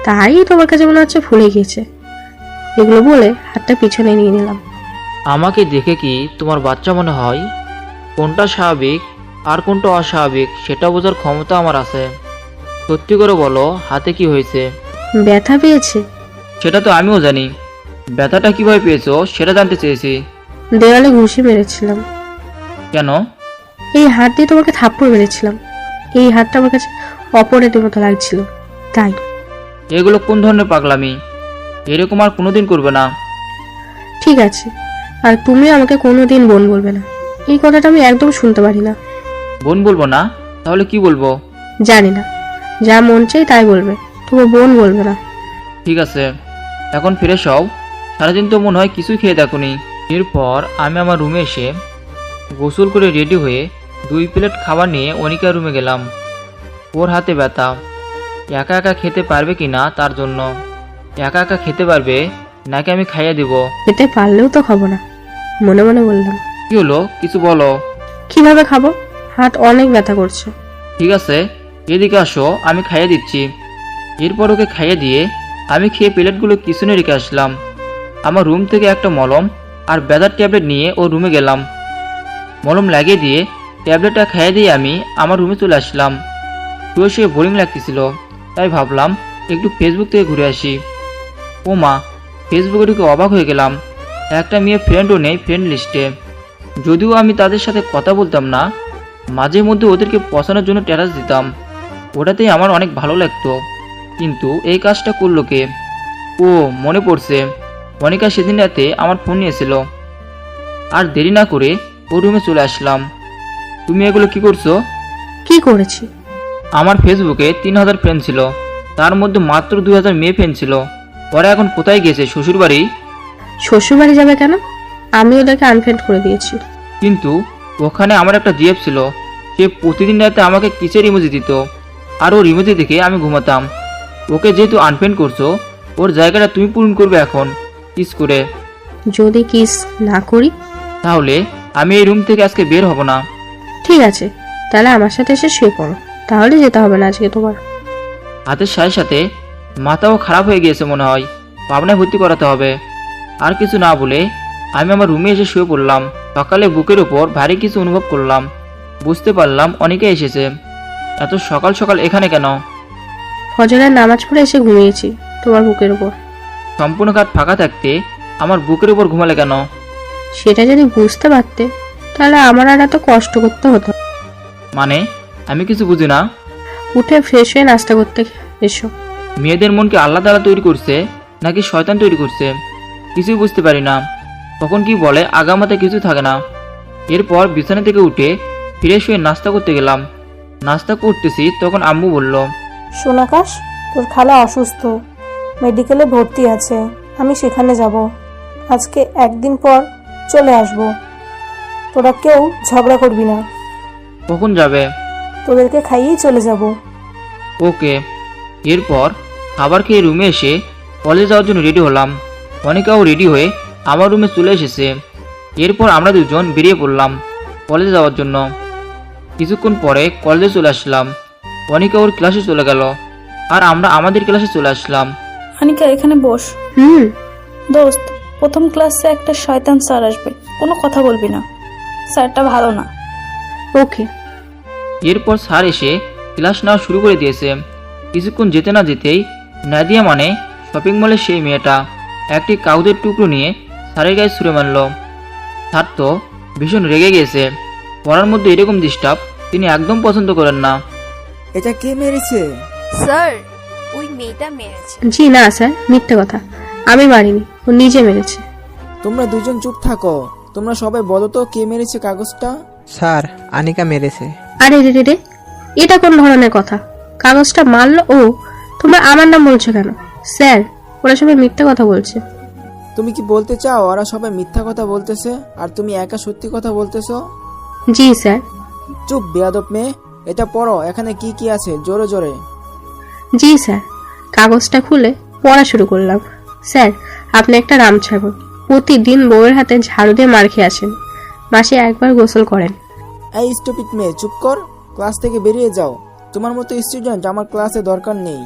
তাই তোমার কাছে মনে হচ্ছে ফুলে গিয়েছে। এগুলো বলে হাতটা পিছনে নিয়ে নিলাম। আমাকে দেখে কি তোমার বাচ্চা মনে হয়? কোনটা স্বাভাবিক আর কোনটা অস্বাভাবিক সেটা বোঝার ক্ষমতা আমার আছে। সত্যি করে বলো, হাতে কি হয়েছে? ব্যথা পেয়েছে। সেটা তো আমিও জানি। ব্যথাটা কিভাবে পেয়েছো সেটা জানতে চেয়েছি। দেওয়ালে ঘুষি মেরেছিলাম। কেন? এই হাত দিয়ে তোমাকে থাপ্পড় মেরেছিলাম। এই হাতটা আমার কাছে অপরাধের মতো লাগছিল, তাই। এগুলো কোন ধরনের পাগলামি? এরকম আর কোনোদিন করবে না। ঠিক আছে, আর তুমি আমাকে কোনোদিন বোন বলবে না। এই কথাটা আমি একদম শুনতে পারি না। বোন বলবো না? তাহলে কি বলবো? জানি না, যা মন চাই তাই বলবে, তবু বোন বলবে না। ঠিক আছে, এখন ফিরে সব। সারাদিন তো মনে হয় কিছুই খেয়ে দেখোনি। এরপর আমি আমার রুমে এসে গোসল করে রেডি হয়ে 2 প্লেট খাবার নিয়ে অনিকার রুমে গেলাম। ওর হাতে ব্যথা, একা একা খেতে পারবে কি না তার জন্য। একা একা খেতে পারবে নাকি আমি খাইয়ে দিব? খেতে পারলেও তো খাবো না, মনে মনে বললাম। কি হলো, কিছু বলো। কিভাবে খাবো? হাত অনেক ব্যথা করছে। ঠিক আছে, এদিকে আসো, আমি খাইয়ে দিচ্ছি। এরপর ওকে খাইয়ে দিয়ে আমি খেয়ে প্লেটগুলো কিচেনে রেখে আসলাম। আমার রুম থেকে একটা মলম আর ব্যথার ট্যাবলেট নিয়ে ও রুমে গেলাম। মলম লাগিয়ে দিয়ে ট্যাবলেটটা খাইয়ে দিয়ে আমি আমার রুমে চলে আসলাম। শুয়ে শুয়ে বোরিং লাগতেছিল, তাই ভাবলাম একটু ফেসবুক থেকে ঘুরে আসি। ও মা, ফেসবুকে ঢুকে অবাক হয়ে গেলাম, একটা মেয়ে ফ্রেন্ডও নেই ফ্রেন্ড লিস্টে। যদিও আমি তাদের সাথে কথা বলতাম না, মাঝে মধ্যে ওদেরকে পছানোর জন্য স্ট্যাটাস দিতাম, ওটাতেই আমার অনেক ভালো লাগতো। কিন্তু এই কাজটা করলো কে? ও মনে পড়ছে, অনিকা সেদিন রাতে আমার ফোন নিয়েছিল। আর দেরি না করে ও রুমে চলে আসলাম। তুমি এগুলো কি করছো? কি করেছি? আমার ফেসবুকে 3000 ফ্রেন্ড ছিল, তার মধ্যে মাত্র 2000 মেয়ে ফ্রেন্ড ছিল। ওরা এখন কোথায় গেছে? শ্বশুরবাড়ি? শ্বশুরবাড়ি যাবে কেন? আমি ওদেরকে আনফ্রেন্ড করে দিয়েছি। কিন্তু ওখানে আমার একটা জিএফ ছিল, সে প্রতিদিন রাতে আমাকে কিসের ইমোজি দিত, আর ওর ইমোজি দেখে আমি ঘুমাতাম। ওকে যেহেতু আনফ্রেন্ড করছো, ওর জায়গাটা তুমি পূরণ করবে এখন কিস করে। যদি কিস না করি? তাহলে আমি এই রুম থেকে আজকে বের হব না। ঠিক আছে, তাহলে আমার সাথে এসে শুয়ে পড়ো, তাহলে যেতে হবে না আজকে তোমার। হাতের সাথে সাথে মাথাও খারাপ হয়ে গিয়েছে মনে হয়, পাবনায় ভর্তি করাতে হবে। আর কিছু না বলে আমি আমার রুমে এসে শুয়ে পড়লাম। সকালে বুকের ওপর ভারী কিছু অনুভব করলাম, বুঝতে পারলাম অনেকে এসেছে। এত সকাল সকাল এখানে কেন? ফজরের নামাজ পড়ে এসে ঘুমিয়েছি তোমার বুকের উপর। সম্পূর্ণ কাঠ ফাঁকা থাকতে আমার বুকের উপর ঘুমালে কেন? সেটা যদি বুঝতে পারতে তাহলে আমার আর এত কষ্ট করতে হতো। মানে আমি কিছু বুঝি না। উঠে ফ্রেশ হয়ে নাস্তা করতে এসো। মেয়েদের মনকে আল্লাহ তাআলা তৈরি করছে নাকি শয়তান তৈরি করছে কিছুই বুঝতে পারি না। কখন কি বলে আগামাতে কিছু থাকে না। এরপর বিছানা থেকে উঠে ফ্রেশ হয়ে নাস্তা করতে গেলাম। নাস্তা করতেছি তখন আম্মু বলল, সোনাকাশ, তোর খালা অসুস্থ, মেডিকেলে ভর্তি আছে, আমি সেখানে যাব। আজকে একদিন পর চলে আসব। তোরা কেউ ঝগড়া করবি না। কখন যাবে? তোদেরকে খাইয়েই চলে যাব। ওকে। এরপর খাবার খেয়ে রুমে এসে কলেজে যাওয়ার জন্য রেডি হলাম। অনিকাও রেডি হয়ে আমার রুমে চলে এসেছে। এরপর আমরা দুজন বেরিয়ে পড়লাম কলেজে যাওয়ার জন্য। কিছুক্ষণ পরে কলেজে চলে আসলাম। অনিকা ওর ক্লাসে চলে গেল, আর আমরা আমাদের ক্লাসে চলে আসলাম। আনিকা এখানে বস। দোস্ত, প্রথম ক্লাসে একটা শয়তান স্যার আসবে, কোনো কথা বলবি না, স্যারটা ভালো না। ওকে। এরপর স্যার এসে ক্লাস নেওয়া শুরু করে দিয়েছে। কিছুক্ষণ যেতে না যেতেই নাদিয়া মানে শপিং মলের সেই মেয়েটা একটি কাগজের টুকরো নিয়ে স্যারের গায়ে ছুঁড়ে মারল। স্যার তো ভীষণ রেগে গিয়েছে। পড়ার মধ্যে এরকম ডিস্টার্ব তিনি একদম পছন্দ করেন না। এটা কে মেরেছে? স্যার ওই মেয়েটা মেরেছে। জি না স্যার, মিথ্যে কথা, আমি মারিনি, ও নিজে মেরেছে। তোমরা দুজন চুপ থাকো। তোমরা সবাই বলো তো কে মেরেছে কাগজটা? স্যার, আনিকা মেরেছে। আরে রে রে রে, এটা কোন ধরনের কথা? কাগজটা মারলো ও, তোমরা আমার নাম বলছো কেন? স্যার, ওরা সবাই মিথ্যে কথা বলছে। তুমি কি বলতে চাও ওরা সবাই মিথ্যা কথা বলতেছে আর তুমি একা সত্যি কথা বলতেছো? জি স্যার। চুপ বেয়াদব মেয়ে, এটা পড়ো, এখানে কি কি আছে জোরে জোরে। জি স্যার। কাগজটা খুলে পড়া শুরু করলাম। স্যার, আপনি একটা রামছাগল, প্রতিদিন বউয়ের হাতে ঝাড়ু দিয়ে মার খেয়ে আসেন, মাসে একবার গোসল করেন। এই স্টুপিড মেয়ে, চুপ কর, ক্লাস থেকে বেরিয়ে যাও। তোমার মতো স্টুডেন্ট আমার ক্লাসে দরকার নেই।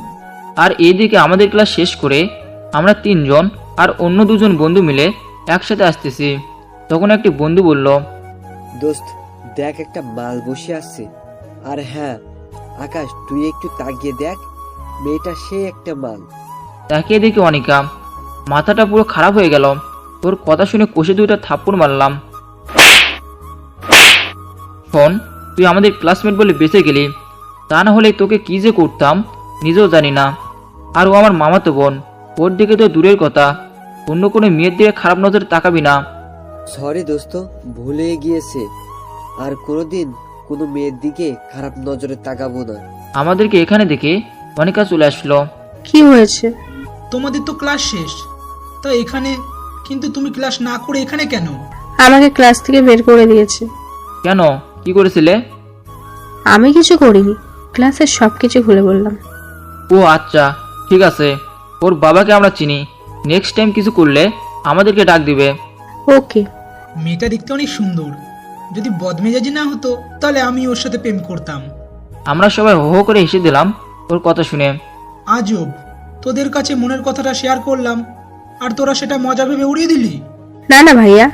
আর এইদিকে আমাদের ক্লাস শেষ করে আমরা 3 জন আর অন্য 2 জন বন্ধু মিলে একসাথে আসতেছি। তখন একটি বন্ধু বলল, দোস্ত দেখ, একটা মাল বসে আছে। আর হ্যাঁ আকাশ, তুই একটু তাকিয়ে দেখ, মেয়েটা সে একটা মাল। তাকিয়ে দেখি অনিকা। মাথাটা পুরো খারাপ হয়ে গেল। তোর কথা শুনে কষে 2টা থাপ্পড় মারলাম। শোন, তুই আমাদের ক্লাসমেট বলে বেঁচে গেলি, তা না হলে তোকে কি যে করতাম নিজেও জানি না। আর ও আমার মামাতো বোন, ওর দিকে তো দূরের কথা, অন্য কোনো মেয়ের দিকে খারাপ নজরে তাকাবি না। সরি দোস্ত, ভুলে গিয়েছে। আর কোনোদিন কোনো মেয়ের দিকে খারাপ নজরে তাকাবো না। আমাদেরকে এখানে দেখে অনিকা চলে আসলো। কি হয়েছে? তোমাদের তো ক্লাস শেষ, তা এখানে, কিন্তু তুমি ক্লাস না করে এখানে কেন? আমাকে ক্লাস থেকে বের করে দিয়েছে। কেন, কি করেছিলে? আমি কিছু করিনি, ক্লাসের সবকিছু খুলে বললাম। ও আচ্ছা, ঠিক আছে। ওর বাবাকে আমরা চিনি, নেক্সট টাইম কিছু করলে আমাদেরকে ডাক দিবে। ওকে। মেয়েটা দেখতে অনেক সুন্দর, যদি বদমেজাজি না হতো তাহলে আমি ওর সাথে প্রেম করতাম। আমরা সবাই হো হো করে হেসে দিলাম ওর কথা শুনে। আজব, তোদের কাছে মনের কথাটা শেয়ার করলাম আর তোরা সেটা মজা ভেবে উড়িয়ে দিলি। না না ভাইয়া,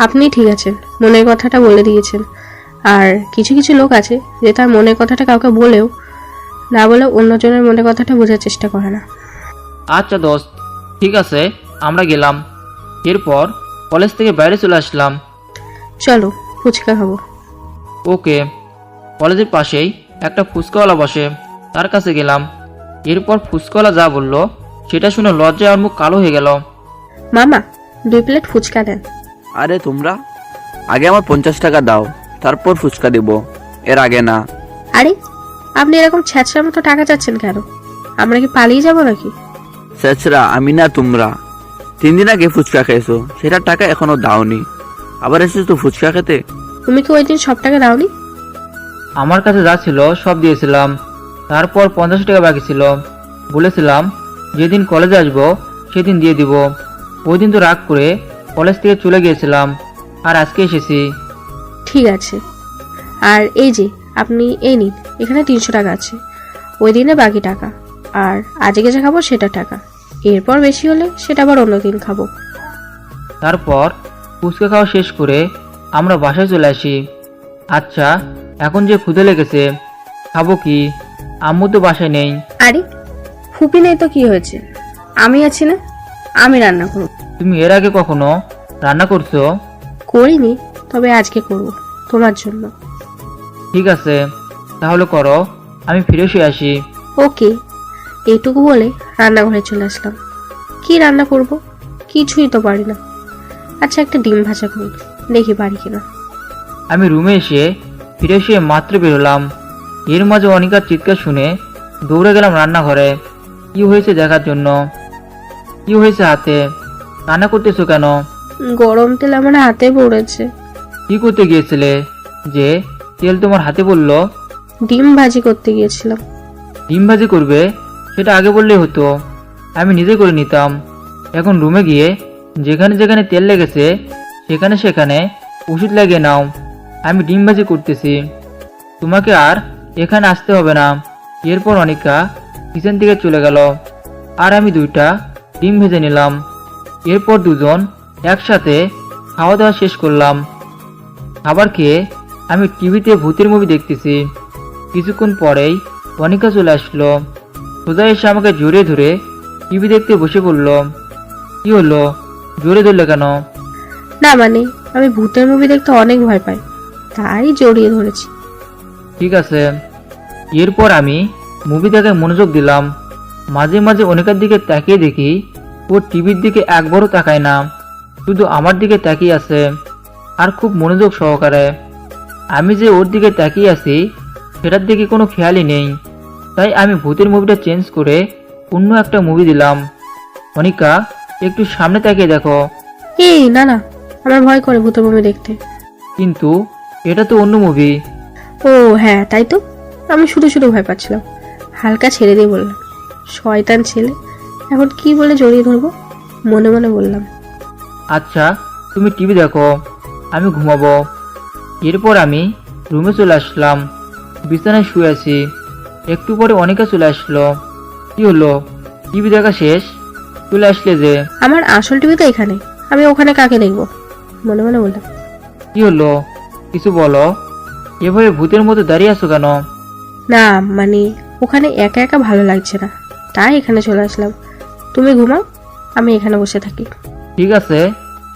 আপনি ঠিক আছেন, মনের কথাটা বলে দিয়েছেন। আর কিছু কিছু লোক আছে যে তার মনের কথাটা কাউকে বলেও না বলেও অন্যজনের মনের কথাটা বোঝার চেষ্টা করে না। আচ্ছা দোস্ত, ঠিক আছে, আমরা গেলাম। এরপর কলেজ থেকে বাইরে চলে আসলাম। চলো ফুচকা খাবো। ওকে। কলেজের পাশেই একটা ফুচকাওয়ালা বসে, তার কাছে গেলাম। এরপর ফুচকাওয়ালা যা বলল সেটা শুনে লজ্জায় আমার মুখ কালো হয়ে গেল। মামা, 2 প্লেট ফুচকা দেন। আরে তোমরা আগে আমার 50 টাকা দাও, তারপর ফুচকা দেব, এর আগে না। আরে আপনি এরকম ছ্যাঁচড়ার মতো টাকা চাচ্ছেন কেন? আমরা কি পালিয়ে যাব নাকি? স্যাচরা আমি না, তোমরা 3 দিন আগে ফুচকা খেয়েছো, সেটার টাকা এখনো দাওনি, আবার এসেছো তো ফুচকা খেতে। তুমি কি ওই দিন সব টাকা দাওনি? আমার কাছে যা ছিল সব দিয়েছিলাম, তারপর 50 টাকা বাকি ছিল। বলেছিলাম যেদিন কলেজে আসবো সেদিন দিয়ে দিব। ওই দিন তো রাগ করে কলেজ থেকে চলে গিয়েছিলাম, আর আজকে এসেছি। ঠিক আছে, আর এই যে আপনি এই নিন, এখানে 300 টাকা আছে, ওই দিনে বাকি টাকা, আর আজকে যা খাবো সেটা টাকা, এরপর বেশি হলে সেটা আবার অন্য দিন খাবো। তারপর ফুচকা খাওয়া শেষ করে আমরা বাসায় চলে আসি। আচ্ছা, এখন যে ক্ষুধে লেগেছে, খাবো কি? আম্মু তো বাসায় নেই। আরে ফুপি নেই তো কি হয়েছে, আমি আছি না, আমি রান্না করব। তুমি এর আগে কখনো রান্না করছো? করিনি, তবে আজকে করব তোমার জন্য। ঠিক আছে, তাহলে করো, আমি ফিরে এসে আসি। ওকে। এইটুকু বলে রান্নাঘরে চলে আসলাম। কি রান্না করব, কিছুই তো পারি না। আচ্ছা, একটা ডিম ভাজা করি, দেখি পারি কিনা। আমি রুমে এসে ফিরে এসে মাত্র বেরোলাম। এর মাঝে অনিকার চিৎকার শুনে দৌড়ে গেলাম রান্নাঘরে, কি হয়েছে দেখার জন্য। কি হয়েছে হাতে? রান্না করতেছো কেন? গরম তেল আমার হাতে পড়েছে। কি করতে গিয়েছিলে যে তেল তোমার হাতে পড়লো? ডিম ভাজি করতে গিয়েছিলাম। ডিম ভাজি করবে, সেটা আগে বললেই হতো, আমি নিজে করে নিতাম। এখন রুমে গিয়ে যেখানে যেখানে তেল লেগেছে সেখানে সেখানে ওষুধ লাগিয়ে নাও। আমি ডিম ভাজি করতেছি, তোমাকে আর এখানে আসতে হবে না। এরপর অনিকা কিচেন থেকে চলে গেল, আর আমি 2টা ডিম ভেজে নিলাম। এরপর 2 জন একসাথে খাওয়া দাওয়া শেষ করলাম। খাবার খেয়ে আমি টিভিতে ভূতের মুভি দেখতেছি। কিছুক্ষণ পরেই অনিকা চলে আসলো, সোজা এসে আমাকে জড়িয়ে ধরে টিভি দেখতে বসে পড়ল। কি হলো, জোরে ধরলে কেন? না মানে আমি ভূতের মুভি দেখতে অনেক ভয় পাই, তাই জড়িয়ে ধরেছি। ঠিক আছে। এরপর আমি মুভি দেখায় মনোযোগ দিলাম। মাঝে মাঝে অনেকের দিকে তাকিয়ে দেখি ও টিভির দিকে একবারও তাকায় না, শুধু আমার দিকে তাকিয়ে আছে, আর খুব মনোযোগ সহকারে। আমি যে ওর দিকে তাকিয়ে আছি সেটার দিকে কোনো খেয়ালই নেই। তাই আমি ভূতের মুভিটা চেঞ্জ করে অন্য একটা মুভি দিলাম। অনিকা, একটু সামনে তাকিয়ে দেখো। এই না না, আমার ভয় করে ভূতের মুভি দেখতে। কিন্তু এটা তো অন্য মুভি। ও হ্যাঁ, তাই তো। আমি শুধু শুধু ভয় পাচ্ছিলাম, হালকা ছেড়ে দিয়ে বললাম, শয়তান ছেলে, এখন কি বলে জড়িয়ে ধরবো? মনে মনে বললাম। আচ্ছা, তুমি টিভি দেখো, আমি ঘুমাবো। এরপর আমি রুমে চলে আসলাম, বিছানায় শুয়ে আছি। একটু পরে অনিকা চলে আসলো। কি হলো, টিভি দেখা শেষ, চলে আসলে যে? আমার আসল টিভি তো এখানে, আমি ওখানে কাকে দেখবো? মনে মনে বললাম। কি হলো, কিছু বলো। এভাবে ভূতের মতো দাঁড়িয়ে আছো কেন? না মানে ওখানে একা একা ভালো লাগছে না, তাই এখানে চলে আসলাম। তুমি ঘুমাও, আমি এখানে বসে থাকি। ঠিক আছে,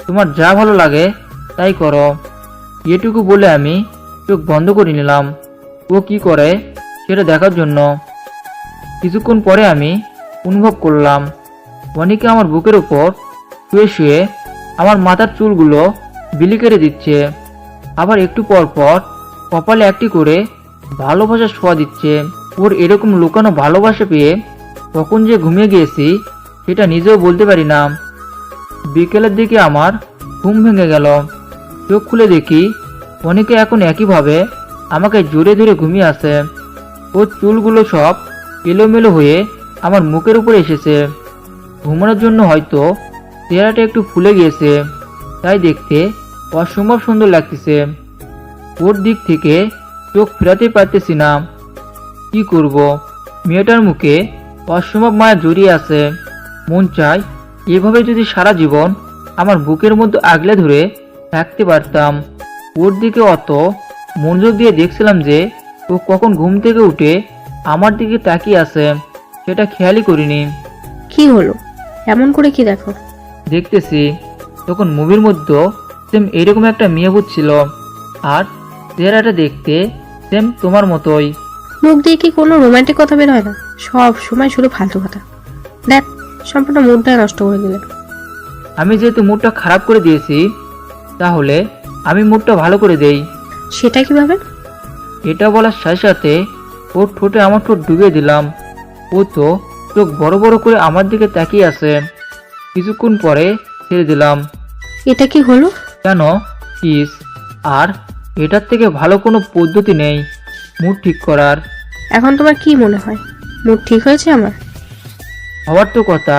তোমার যা ভালো লাগে তাই করো। এটুকু বলে আমি চোখ বন্ধ করে নিলাম ও কি করে সেটা দেখার জন্য। কিছুক্ষণ পরে আমি অনুভব করলাম অনিকা আমার বুকের উপর শুয়ে শুয়ে আমার মাথার চুলগুলো বিলি কেটে দিচ্ছে, আবার একটু পর পর কপালে একটি করে ভালোবাসা ছোঁয়া দিচ্ছে। ওর এরকম লুকানো ভালোবাসা পেয়ে কখন যে ঘুমিয়ে গিয়েছি সেটা নিজেও বলতে পারি না। বিকেলের দিকে আমার ঘুম ভেঙে গেল। চোখ খুলে দেখি অনেকে এখন একইভাবে আমাকে জোরে ধরে ঘুমিয়ে আছে। ওর চুলগুলো সব এলোমেলো হয়ে আমার মুখের উপরে এসেছে। ঘুমানোর জন্য হয়তো চেহারাটা একটু ফুলে গিয়েছে, তাই দেখতে অসম্ভব সুন্দর লাগতেছে। ওর দিক থেকে চোখ ফেরাতে পারতেছি না। কি করব, মেয়েটার মুখে অসম্ভব মায়া জড়িয়ে আছে। মন চায় এভাবে যদি সারা জীবন আমার বুকের মধ্যে আগলে ধরে থাকতে পারতাম। ওর দিকে অত মনোযোগ দিয়ে দেখছিলাম যে ও কখন ঘুম থেকে উঠে আমার দিকে তাকিয়ে আছে সেটা খেয়ালই করিনি। কি হলো, এমন করে কি দেখো? দেখতেছি তখন মুভির মধ্যে সেম এরকম একটা মেয়ে ছিল, আর চেহারাটা দেখতে সেম তোমার মতোই। মুখ দিয়ে কি কোনো রোমান্টিক কথা বের হয় না? সব সময় শুধু ফালতু কথা। দেখ, সম্পূর্ণ মুডটা নষ্ট করে দিলে। আমি যেহেতু মুডটা খারাপ করে দিয়েছি, তাহলে আমি মুডটা ভালো করে দেই। সেটা কিভাবে? এটা বলার সাথে সাথে ওর ঠোঁটে আমার ঠোঁট ডুবিয়ে দিলাম। ও তো চোখ বড় বড় করে আমার দিকে তাকিয়ে আছে। কিছুক্ষণ পরে ছেড়ে দিলাম। এটা কি হলো? কেন, কিস? আর এটার থেকে ভালো কোনো পদ্ধতি নেই মুড ঠিক করার। এখন তোমার কি মনে হয়, মুড ঠিক হয়েছে আমার? হওয়ার তো কথা,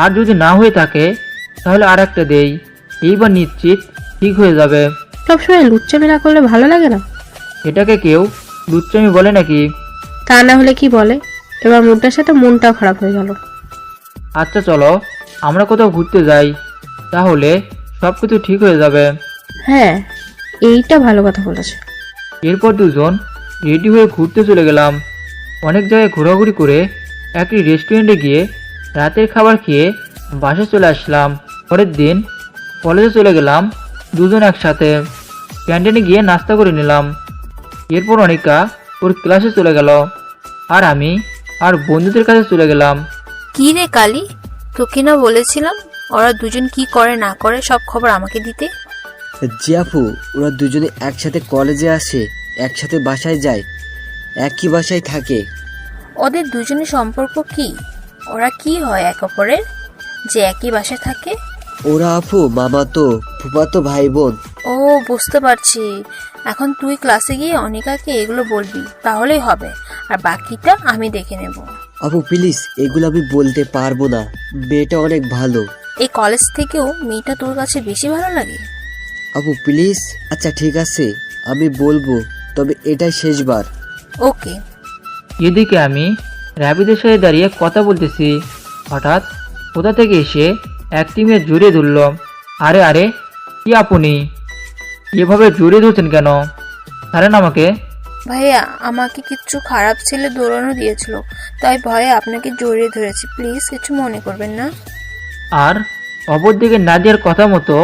আর যদি না হয়ে থাকে তাহলে আর একটা দেই, এইবার নিশ্চিত ঠিক হয়ে যাবে। সবসময় লুচ্চামি না করলে ভালো লাগে না। এটাকে কেউ লুচ্চামি বলে নাকি? তা না হলে কি বলে? এবার মুডটার সাথে মনটাও খারাপ হয়ে গেল। আচ্ছা চলো আমরা কোথাও ঘুরতে যাই, তাহলে সব কিছু ঠিক হয়ে যাবে। হ্যাঁ, এইটা ভালো কথা বলেছে। এরপর দুজন রেডি হয়ে ঘুরতে চলে গেলাম। অনেক জায়গায় ঘোরাঘুরি করে একটি রেস্টুরেন্টে গিয়ে রাতের খাবার খেয়ে বাসে চলে আসলাম। পরের দিন কলেজে চলে গেলাম দুজন একসাথে। ক্যান্টিনে গিয়ে নাস্তা করে নিলাম। এরপর অনিকা ওর ক্লাসে চলে গেল, আর আমি আর বন্ধুদের কাছে চলে গেলাম। কি রে কালি, তোকে না বলেছিলাম ওরা দুজন কি করে না করে সব খবর আমাকে দিতে? জি আপু, ওরা দুজনে একসাথে কলেজে আসে, একসাথে বাসায় যায়, একই বাসায় থাকে। ওদের দুজনের সম্পর্ক কি? ওরা কি হয় এক অপরের যে একই বাসায় থাকে? ওরা আপু মামাতো ফুফাতো ভাই বোন। ও বুঝতে পারছি। এখন তুই ক্লাসে গিয়ে অনিকাকে এগুলো বলবি, তাহলেই হবে, আর বাকিটা আমি দেখে নেব। আপু প্লিজ, এগুলো আমি বলতে পারবো না, মেয়েটা অনেক ভালো। এই কলেজ থেকেও মেয়েটা তোর কাছে বেশি ভালো লাগে? আপু প্লিজ। আচ্ছা ঠিক আছে, আমি বলবো, তবে এটাই শেষবার। ওকে। এদিকে আমি রাবিদের সাথে দাঁড়িয়ে কথা বলতেছি, হঠাৎ কোথা থেকে এসে একটি মেয়ে জড়িয়ে ধরল। আরে আরে, কি আপনি এভাবে জড়িয়ে ধরছেন কেন? ছাড়েন আমাকে। ভাইয়া, আমাকে কিছু খারাপ ছেলে দৌড়ানো দিয়েছিল, তাই ভয়ে আপনাকে জড়িয়ে ধরেছি, প্লিজ কিছু মনে করবেন না। আর অপরদিকে নাদিয়ার কথা মতো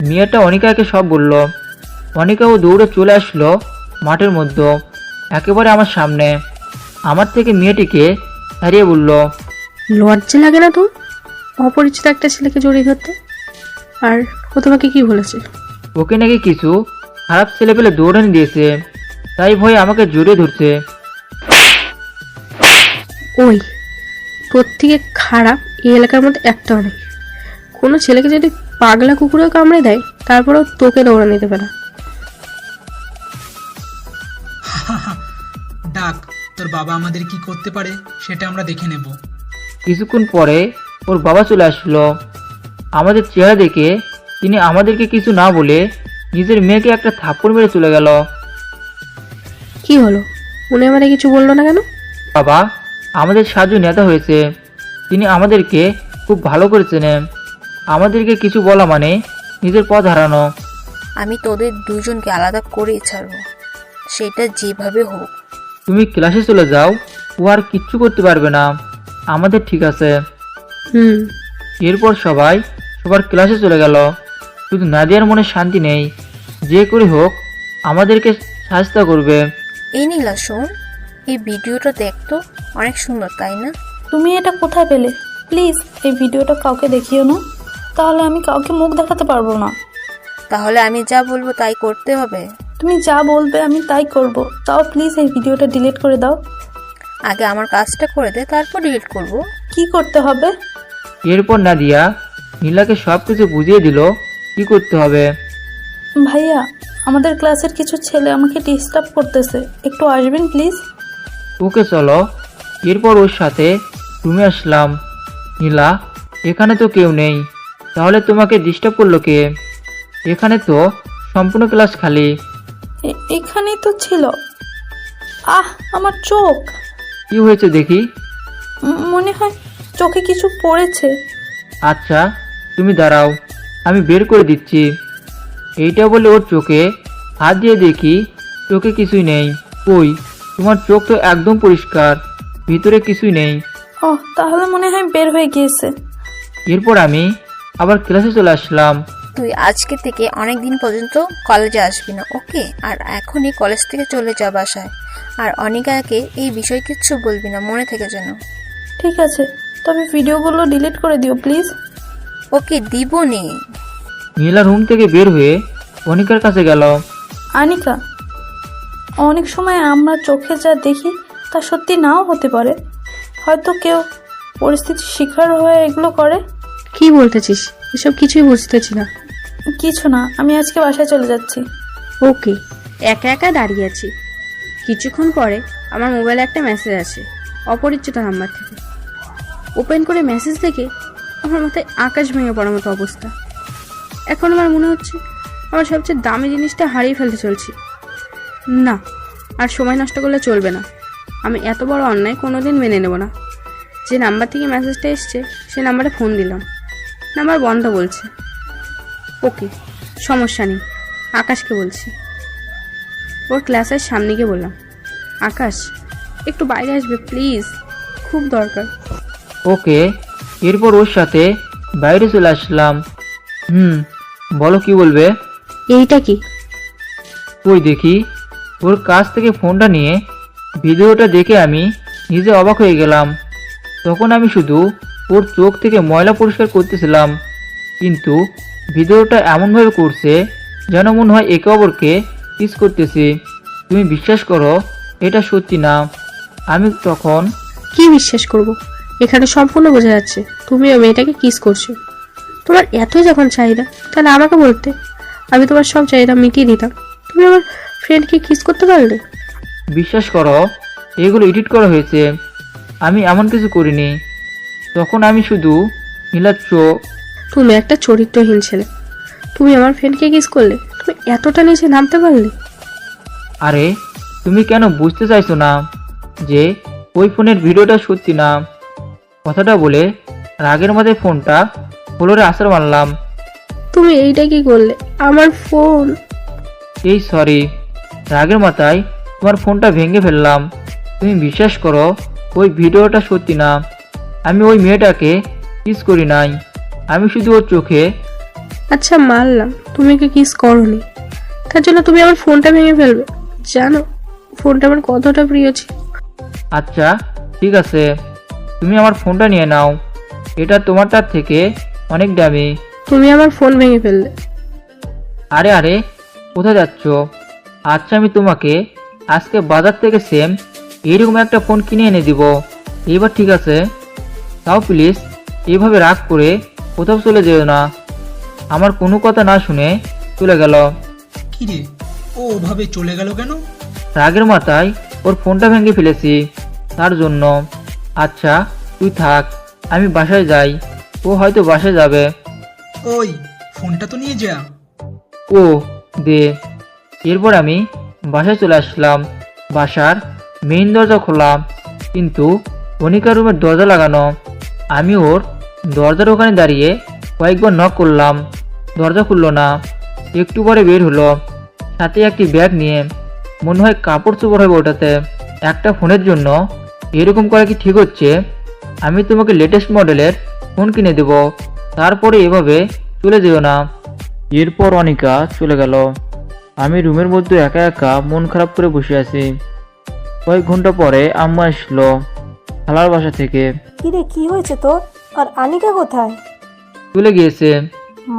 মেয়েটা অনিকাকে সব বলল। অনিকাও দৌড়ে চলে আসলো মাঠের মধ্যে, একেবারে আমার সামনে। আমার থেকে মেয়েটিকে হারিয়ে বলল, লজ্জা লাগে না তো অপরিচিত একটা ছেলেকে জড়িয়ে ধরতে? আর ও তোমাকে কি বলেছে? ওকে নাকি কিছু খারাপ ছেলে পেলে দৌড়ানি দিয়েছে, তাই ভয়ে আমাকে জড়িয়ে ধরছে। ওই তোর থেকে খারাপ এই এলাকার মধ্যে একটাও নেই। কোনো ছেলেকে যদি পাগলা কুকুরেও কামড়ে দেয় তারপরেও তোকে দৌড়ানি দেবে না। ডাক, তোর বাবা আমাদের কি করতে পারে সেটা আমরা দেখে নেব। কিছুক্ষণ পরে ওর বাবা চলে আসলো। আমাদের চেহারা দেখে তিনি আমাদেরকে কিছু না বলে নিজের মেয়েকে একটা থাপ্পড় মেরে চলে গেল। কি হলো, উনি আমারে কিছু বললো না কেন? বাবা আমাদের সাজু নেতা হয়েছে, তিনি আমাদেরকে খুব ভালো করে চেনেন। আমাদেরকে কিছু বলা মানে নিজের পথ হারানো। আমি তোদের দুজনকে আলাদা করেই ছাড়বো, সেটা যেভাবে হোক। তুমি ক্লাসে চলে যাও, ও আর কিচ্ছু করতে পারবে না, আমাদের ঠিক আছে। এরপর সবার ক্লাসে চলে গেল। শুধু নাদিয়ার মনে শান্তি নেই, যে করে হোক আমাদেরকে সাহায্য করবে। এই নীলা শোন, এই ভিডিওটা দেখতো অনেক সুন্দর, তাই না? তুমি এটা কোথায় পেলে? প্লিজ এই ভিডিওটা কাউকে দেখিও না, তাহলে আমি কাউকে মুখ দেখাতে পারবো না। তাহলে আমি যা বলবো তাই করতে হবে? তুমি যা বলবে আমি তাই করব, তাও প্লিজ এই ভিডিওটা ডিলিট করে দাও। আগে আমার কাজটা করে দে, তারপর ডিলিট করব। কি করতে হবে? এরপর নাদিয়া নীলাকে সবকিছু বুঝিয়ে দিল কি করতে হবে। ভাইয়া, আমাদের ক্লাসের কিছু ছেলে আমাকে ডিস্টার্ব করতেছে, একটু আসবেন প্লিজ? ওকে চলো। এরপর ওর সাথে রুমে আসলাম। নীলা, এখানে তো কেউ নেই, তাহলে তোমাকে ডিস্টার্ব করলো কে? এখানে তো সম্পূর্ণ ক্লাস খালি। এখানেই তো ছিল। আমার চোখ। কি হয়েছে দেখি? মনে হয় চোখে কিছু পড়েছে। আচ্ছা তুমি দাঁড়াও, আমি বের করে দিচ্ছি। এইটা বলে ওর চোখে হাত দিয়ে দেখি চোখে কিছুই নেই। কই, তোমার চোখ তো একদম পরিষ্কার, ভিতরে কিছুই নেই। তাহলে মনে হয় বের হয়ে গিয়েছে। এরপর আমি আবার ক্লাসে চলে আসলাম। তুই আজকে থেকে অনেক দিন পর্যন্ত কলেজে আসবি না, ওকে? আর এখনই কলেজ থেকে চলে যা বাসায়। আর অনিকাকে এই বিষয় কিচ্ছু বলবি না, মনে থেকে যেন। ঠিক আছে, তবে ভিডিওগুলো ডিলিট করে দিও প্লিজ। ওকে, দিব নে। নীলা রুম থেকে বের হয়ে অনিকার কাছে গেল। আনিকা, অনেক সময় আমরা চোখে যা দেখি তা সত্যি নাও হতে পারে। হয়তো কেউ পরিস্থিতির শিকার হয়ে এগুলো করে। কি বলতেছিস? এসব কিছুই বুঝতেছি না। কিছু না, আমি আজকে বাসায় চলে যাচ্ছি। ওকে। একা একা দাঁড়িয়ে আছি। কিছুক্ষণ পরে আমার মোবাইলে একটা মেসেজ আসে অপরিচিত নাম্বার থেকে। ওপেন করে মেসেজ দেখে আমার মাথায় আকাশ ভেঙে পড়ার মতো অবস্থা। এখন আমার মনে হচ্ছে আমার সবচেয়ে দামি জিনিসটা হারিয়ে ফেলতে চলছি। না, আর সময় নষ্ট করলে চলবে না। আমি এত বড় অন্যায় কোনোদিন মেনে নেব না। যে নাম্বার থেকে মেসেজটা এসছে সে নাম্বারে ফোন দিলাম, নাম্বার বন্ধ বলছে। ওকে, সমস্যা নেই, আকাশকে বলছি। ওর ক্লাসের সামনে গিয়ে বললাম, আকাশ একটু বাইরে আসবে প্লিজ, খুব দরকার। ওকে। এরপর ওর সাথে বাইরে চলে আসলাম। বলো কি বলবে? এইটা কি? ওই দেখি। ওর কাছ থেকে ফোনটা নিয়ে ভিডিওটা দেখে আমি নিজে অবাক হয়ে গেলাম। তখন আমি শুধু ওর চোখ থেকে ময়লা পরিষ্কার করতেছিলাম, কিন্তু ভিডিওটা এমনভাবে করছে যেন মনে হয় একে অপরকে কিস করতেছি। তুমি বিশ্বাস করো, এটা সত্যি না। আমি তখন কি বিশ্বাস করব? এখানে সম্পূর্ণ বোঝা যাচ্ছে তুমি ওই মেয়েটাকে কিস করছো। তোমার এতই যখন চাহিদা, তাহলে আমাকে বলতে, আমি তোমার সব চাহিদা মিটিয়ে দিতাম। তুমি আমার ফ্রেন্ডকে কিস করতে পারলে? বিশ্বাস করো, এগুলো এডিট করা হয়েছে, আমি এমন কিছু করিনি। তখন আমি শুধু নীলার চোখ। তুমি একটা চরিত্রহীন ছেলে, তুমি আমার ফ্রেন্ডকে কিস করলে? তুমি এতটা নিচে নামতে পারলে? আরে তুমি কেন বুঝতে চাইছো না যে ওই ফোনের ভিডিওটা সত্যি না? কথাটা বলে রাগের মাঝে ফোনটা ফ্লোরে আছাড় মারলাম। তুমি এইটা কি করলে? আমার ফোন। এই সরি, রাগের মাথায় তোমার ফোনটা ভেঙে ফেললাম। তুমি বিশ্বাস করো, ওই ভিডিওটা সত্যি না। আমি ওই মেয়েটাকে কিস করি নাই। আমি শুধু ওর চোখে। আচ্ছা মানলাম তুমি ওকে কিস করনি, তার জন্য তুমি আমার ফোনটা ভেঙে ফেলবে? জানো ফোনটা আমার কতটা প্রিয় ছিল। আচ্ছা ঠিক আছে, তুমি আমার ফোনটা নিয়ে নাও, এটা তোমারটার থেকে অনেক দামি। তুমি আমার ফোন ভেঙে ফেললে। আরে আরে, কোথায় যাচ্ছ? আচ্ছা আমি তোমাকে আজকে বাজার থেকে সেম এইরকম একটা ফোন কিনে এনে দিব। এবার ঠিক আছে, তাও প্লিজ এইভাবে রাগ করে কোথাও চলে যেও না। আমার কোনো কথা না শুনে চলে গেল। কিরে, ও ওভাবে চলে গেল কেন? রাগের মাথায় ওর ফোনটা ভেঙে ফেলেছি তার জন্য। আচ্ছা তুই থাক, আমি বাসায় যাই, ও হয়তো বাসায় যাবে। ওই ফোনটা তো নিয়ে যা। ও দে। এরপর আমি বাসায় চলে আসলাম। বাসার মেইন দরজা খোলা, কিন্তু অনিকার রুমের দরজা লাগানো। আমি ওর দরজার ওখানে দাঁড়িয়ে কয়েকবার নক করলাম, দরজা খুললো না। একটু পরে বের হলো, সাথে একটি ব্যাগ নিয়ে। মনে হয় কাপড় চোপড় হবে ওটাতে। একটা ফোনের জন্য এরকম করা কি ঠিক হচ্ছে? আমি তোমাকে লেটেস্ট মডেলের ফোন কিনে দেব, তারপরে এভাবে চলে যেও না। এরপর অনিকা চলে গেল। আমি রুমের মধ্যে একা একা মন খারাপ করে বসে আছি। কয়েক ঘন্টা পরে আম্মা আসলো খালার বাসা থেকে। কিরে কি হয়েছে তোর? আর আনিকা কোথায়? চলে গিয়েছে।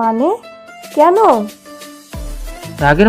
মানে কেন? রাগের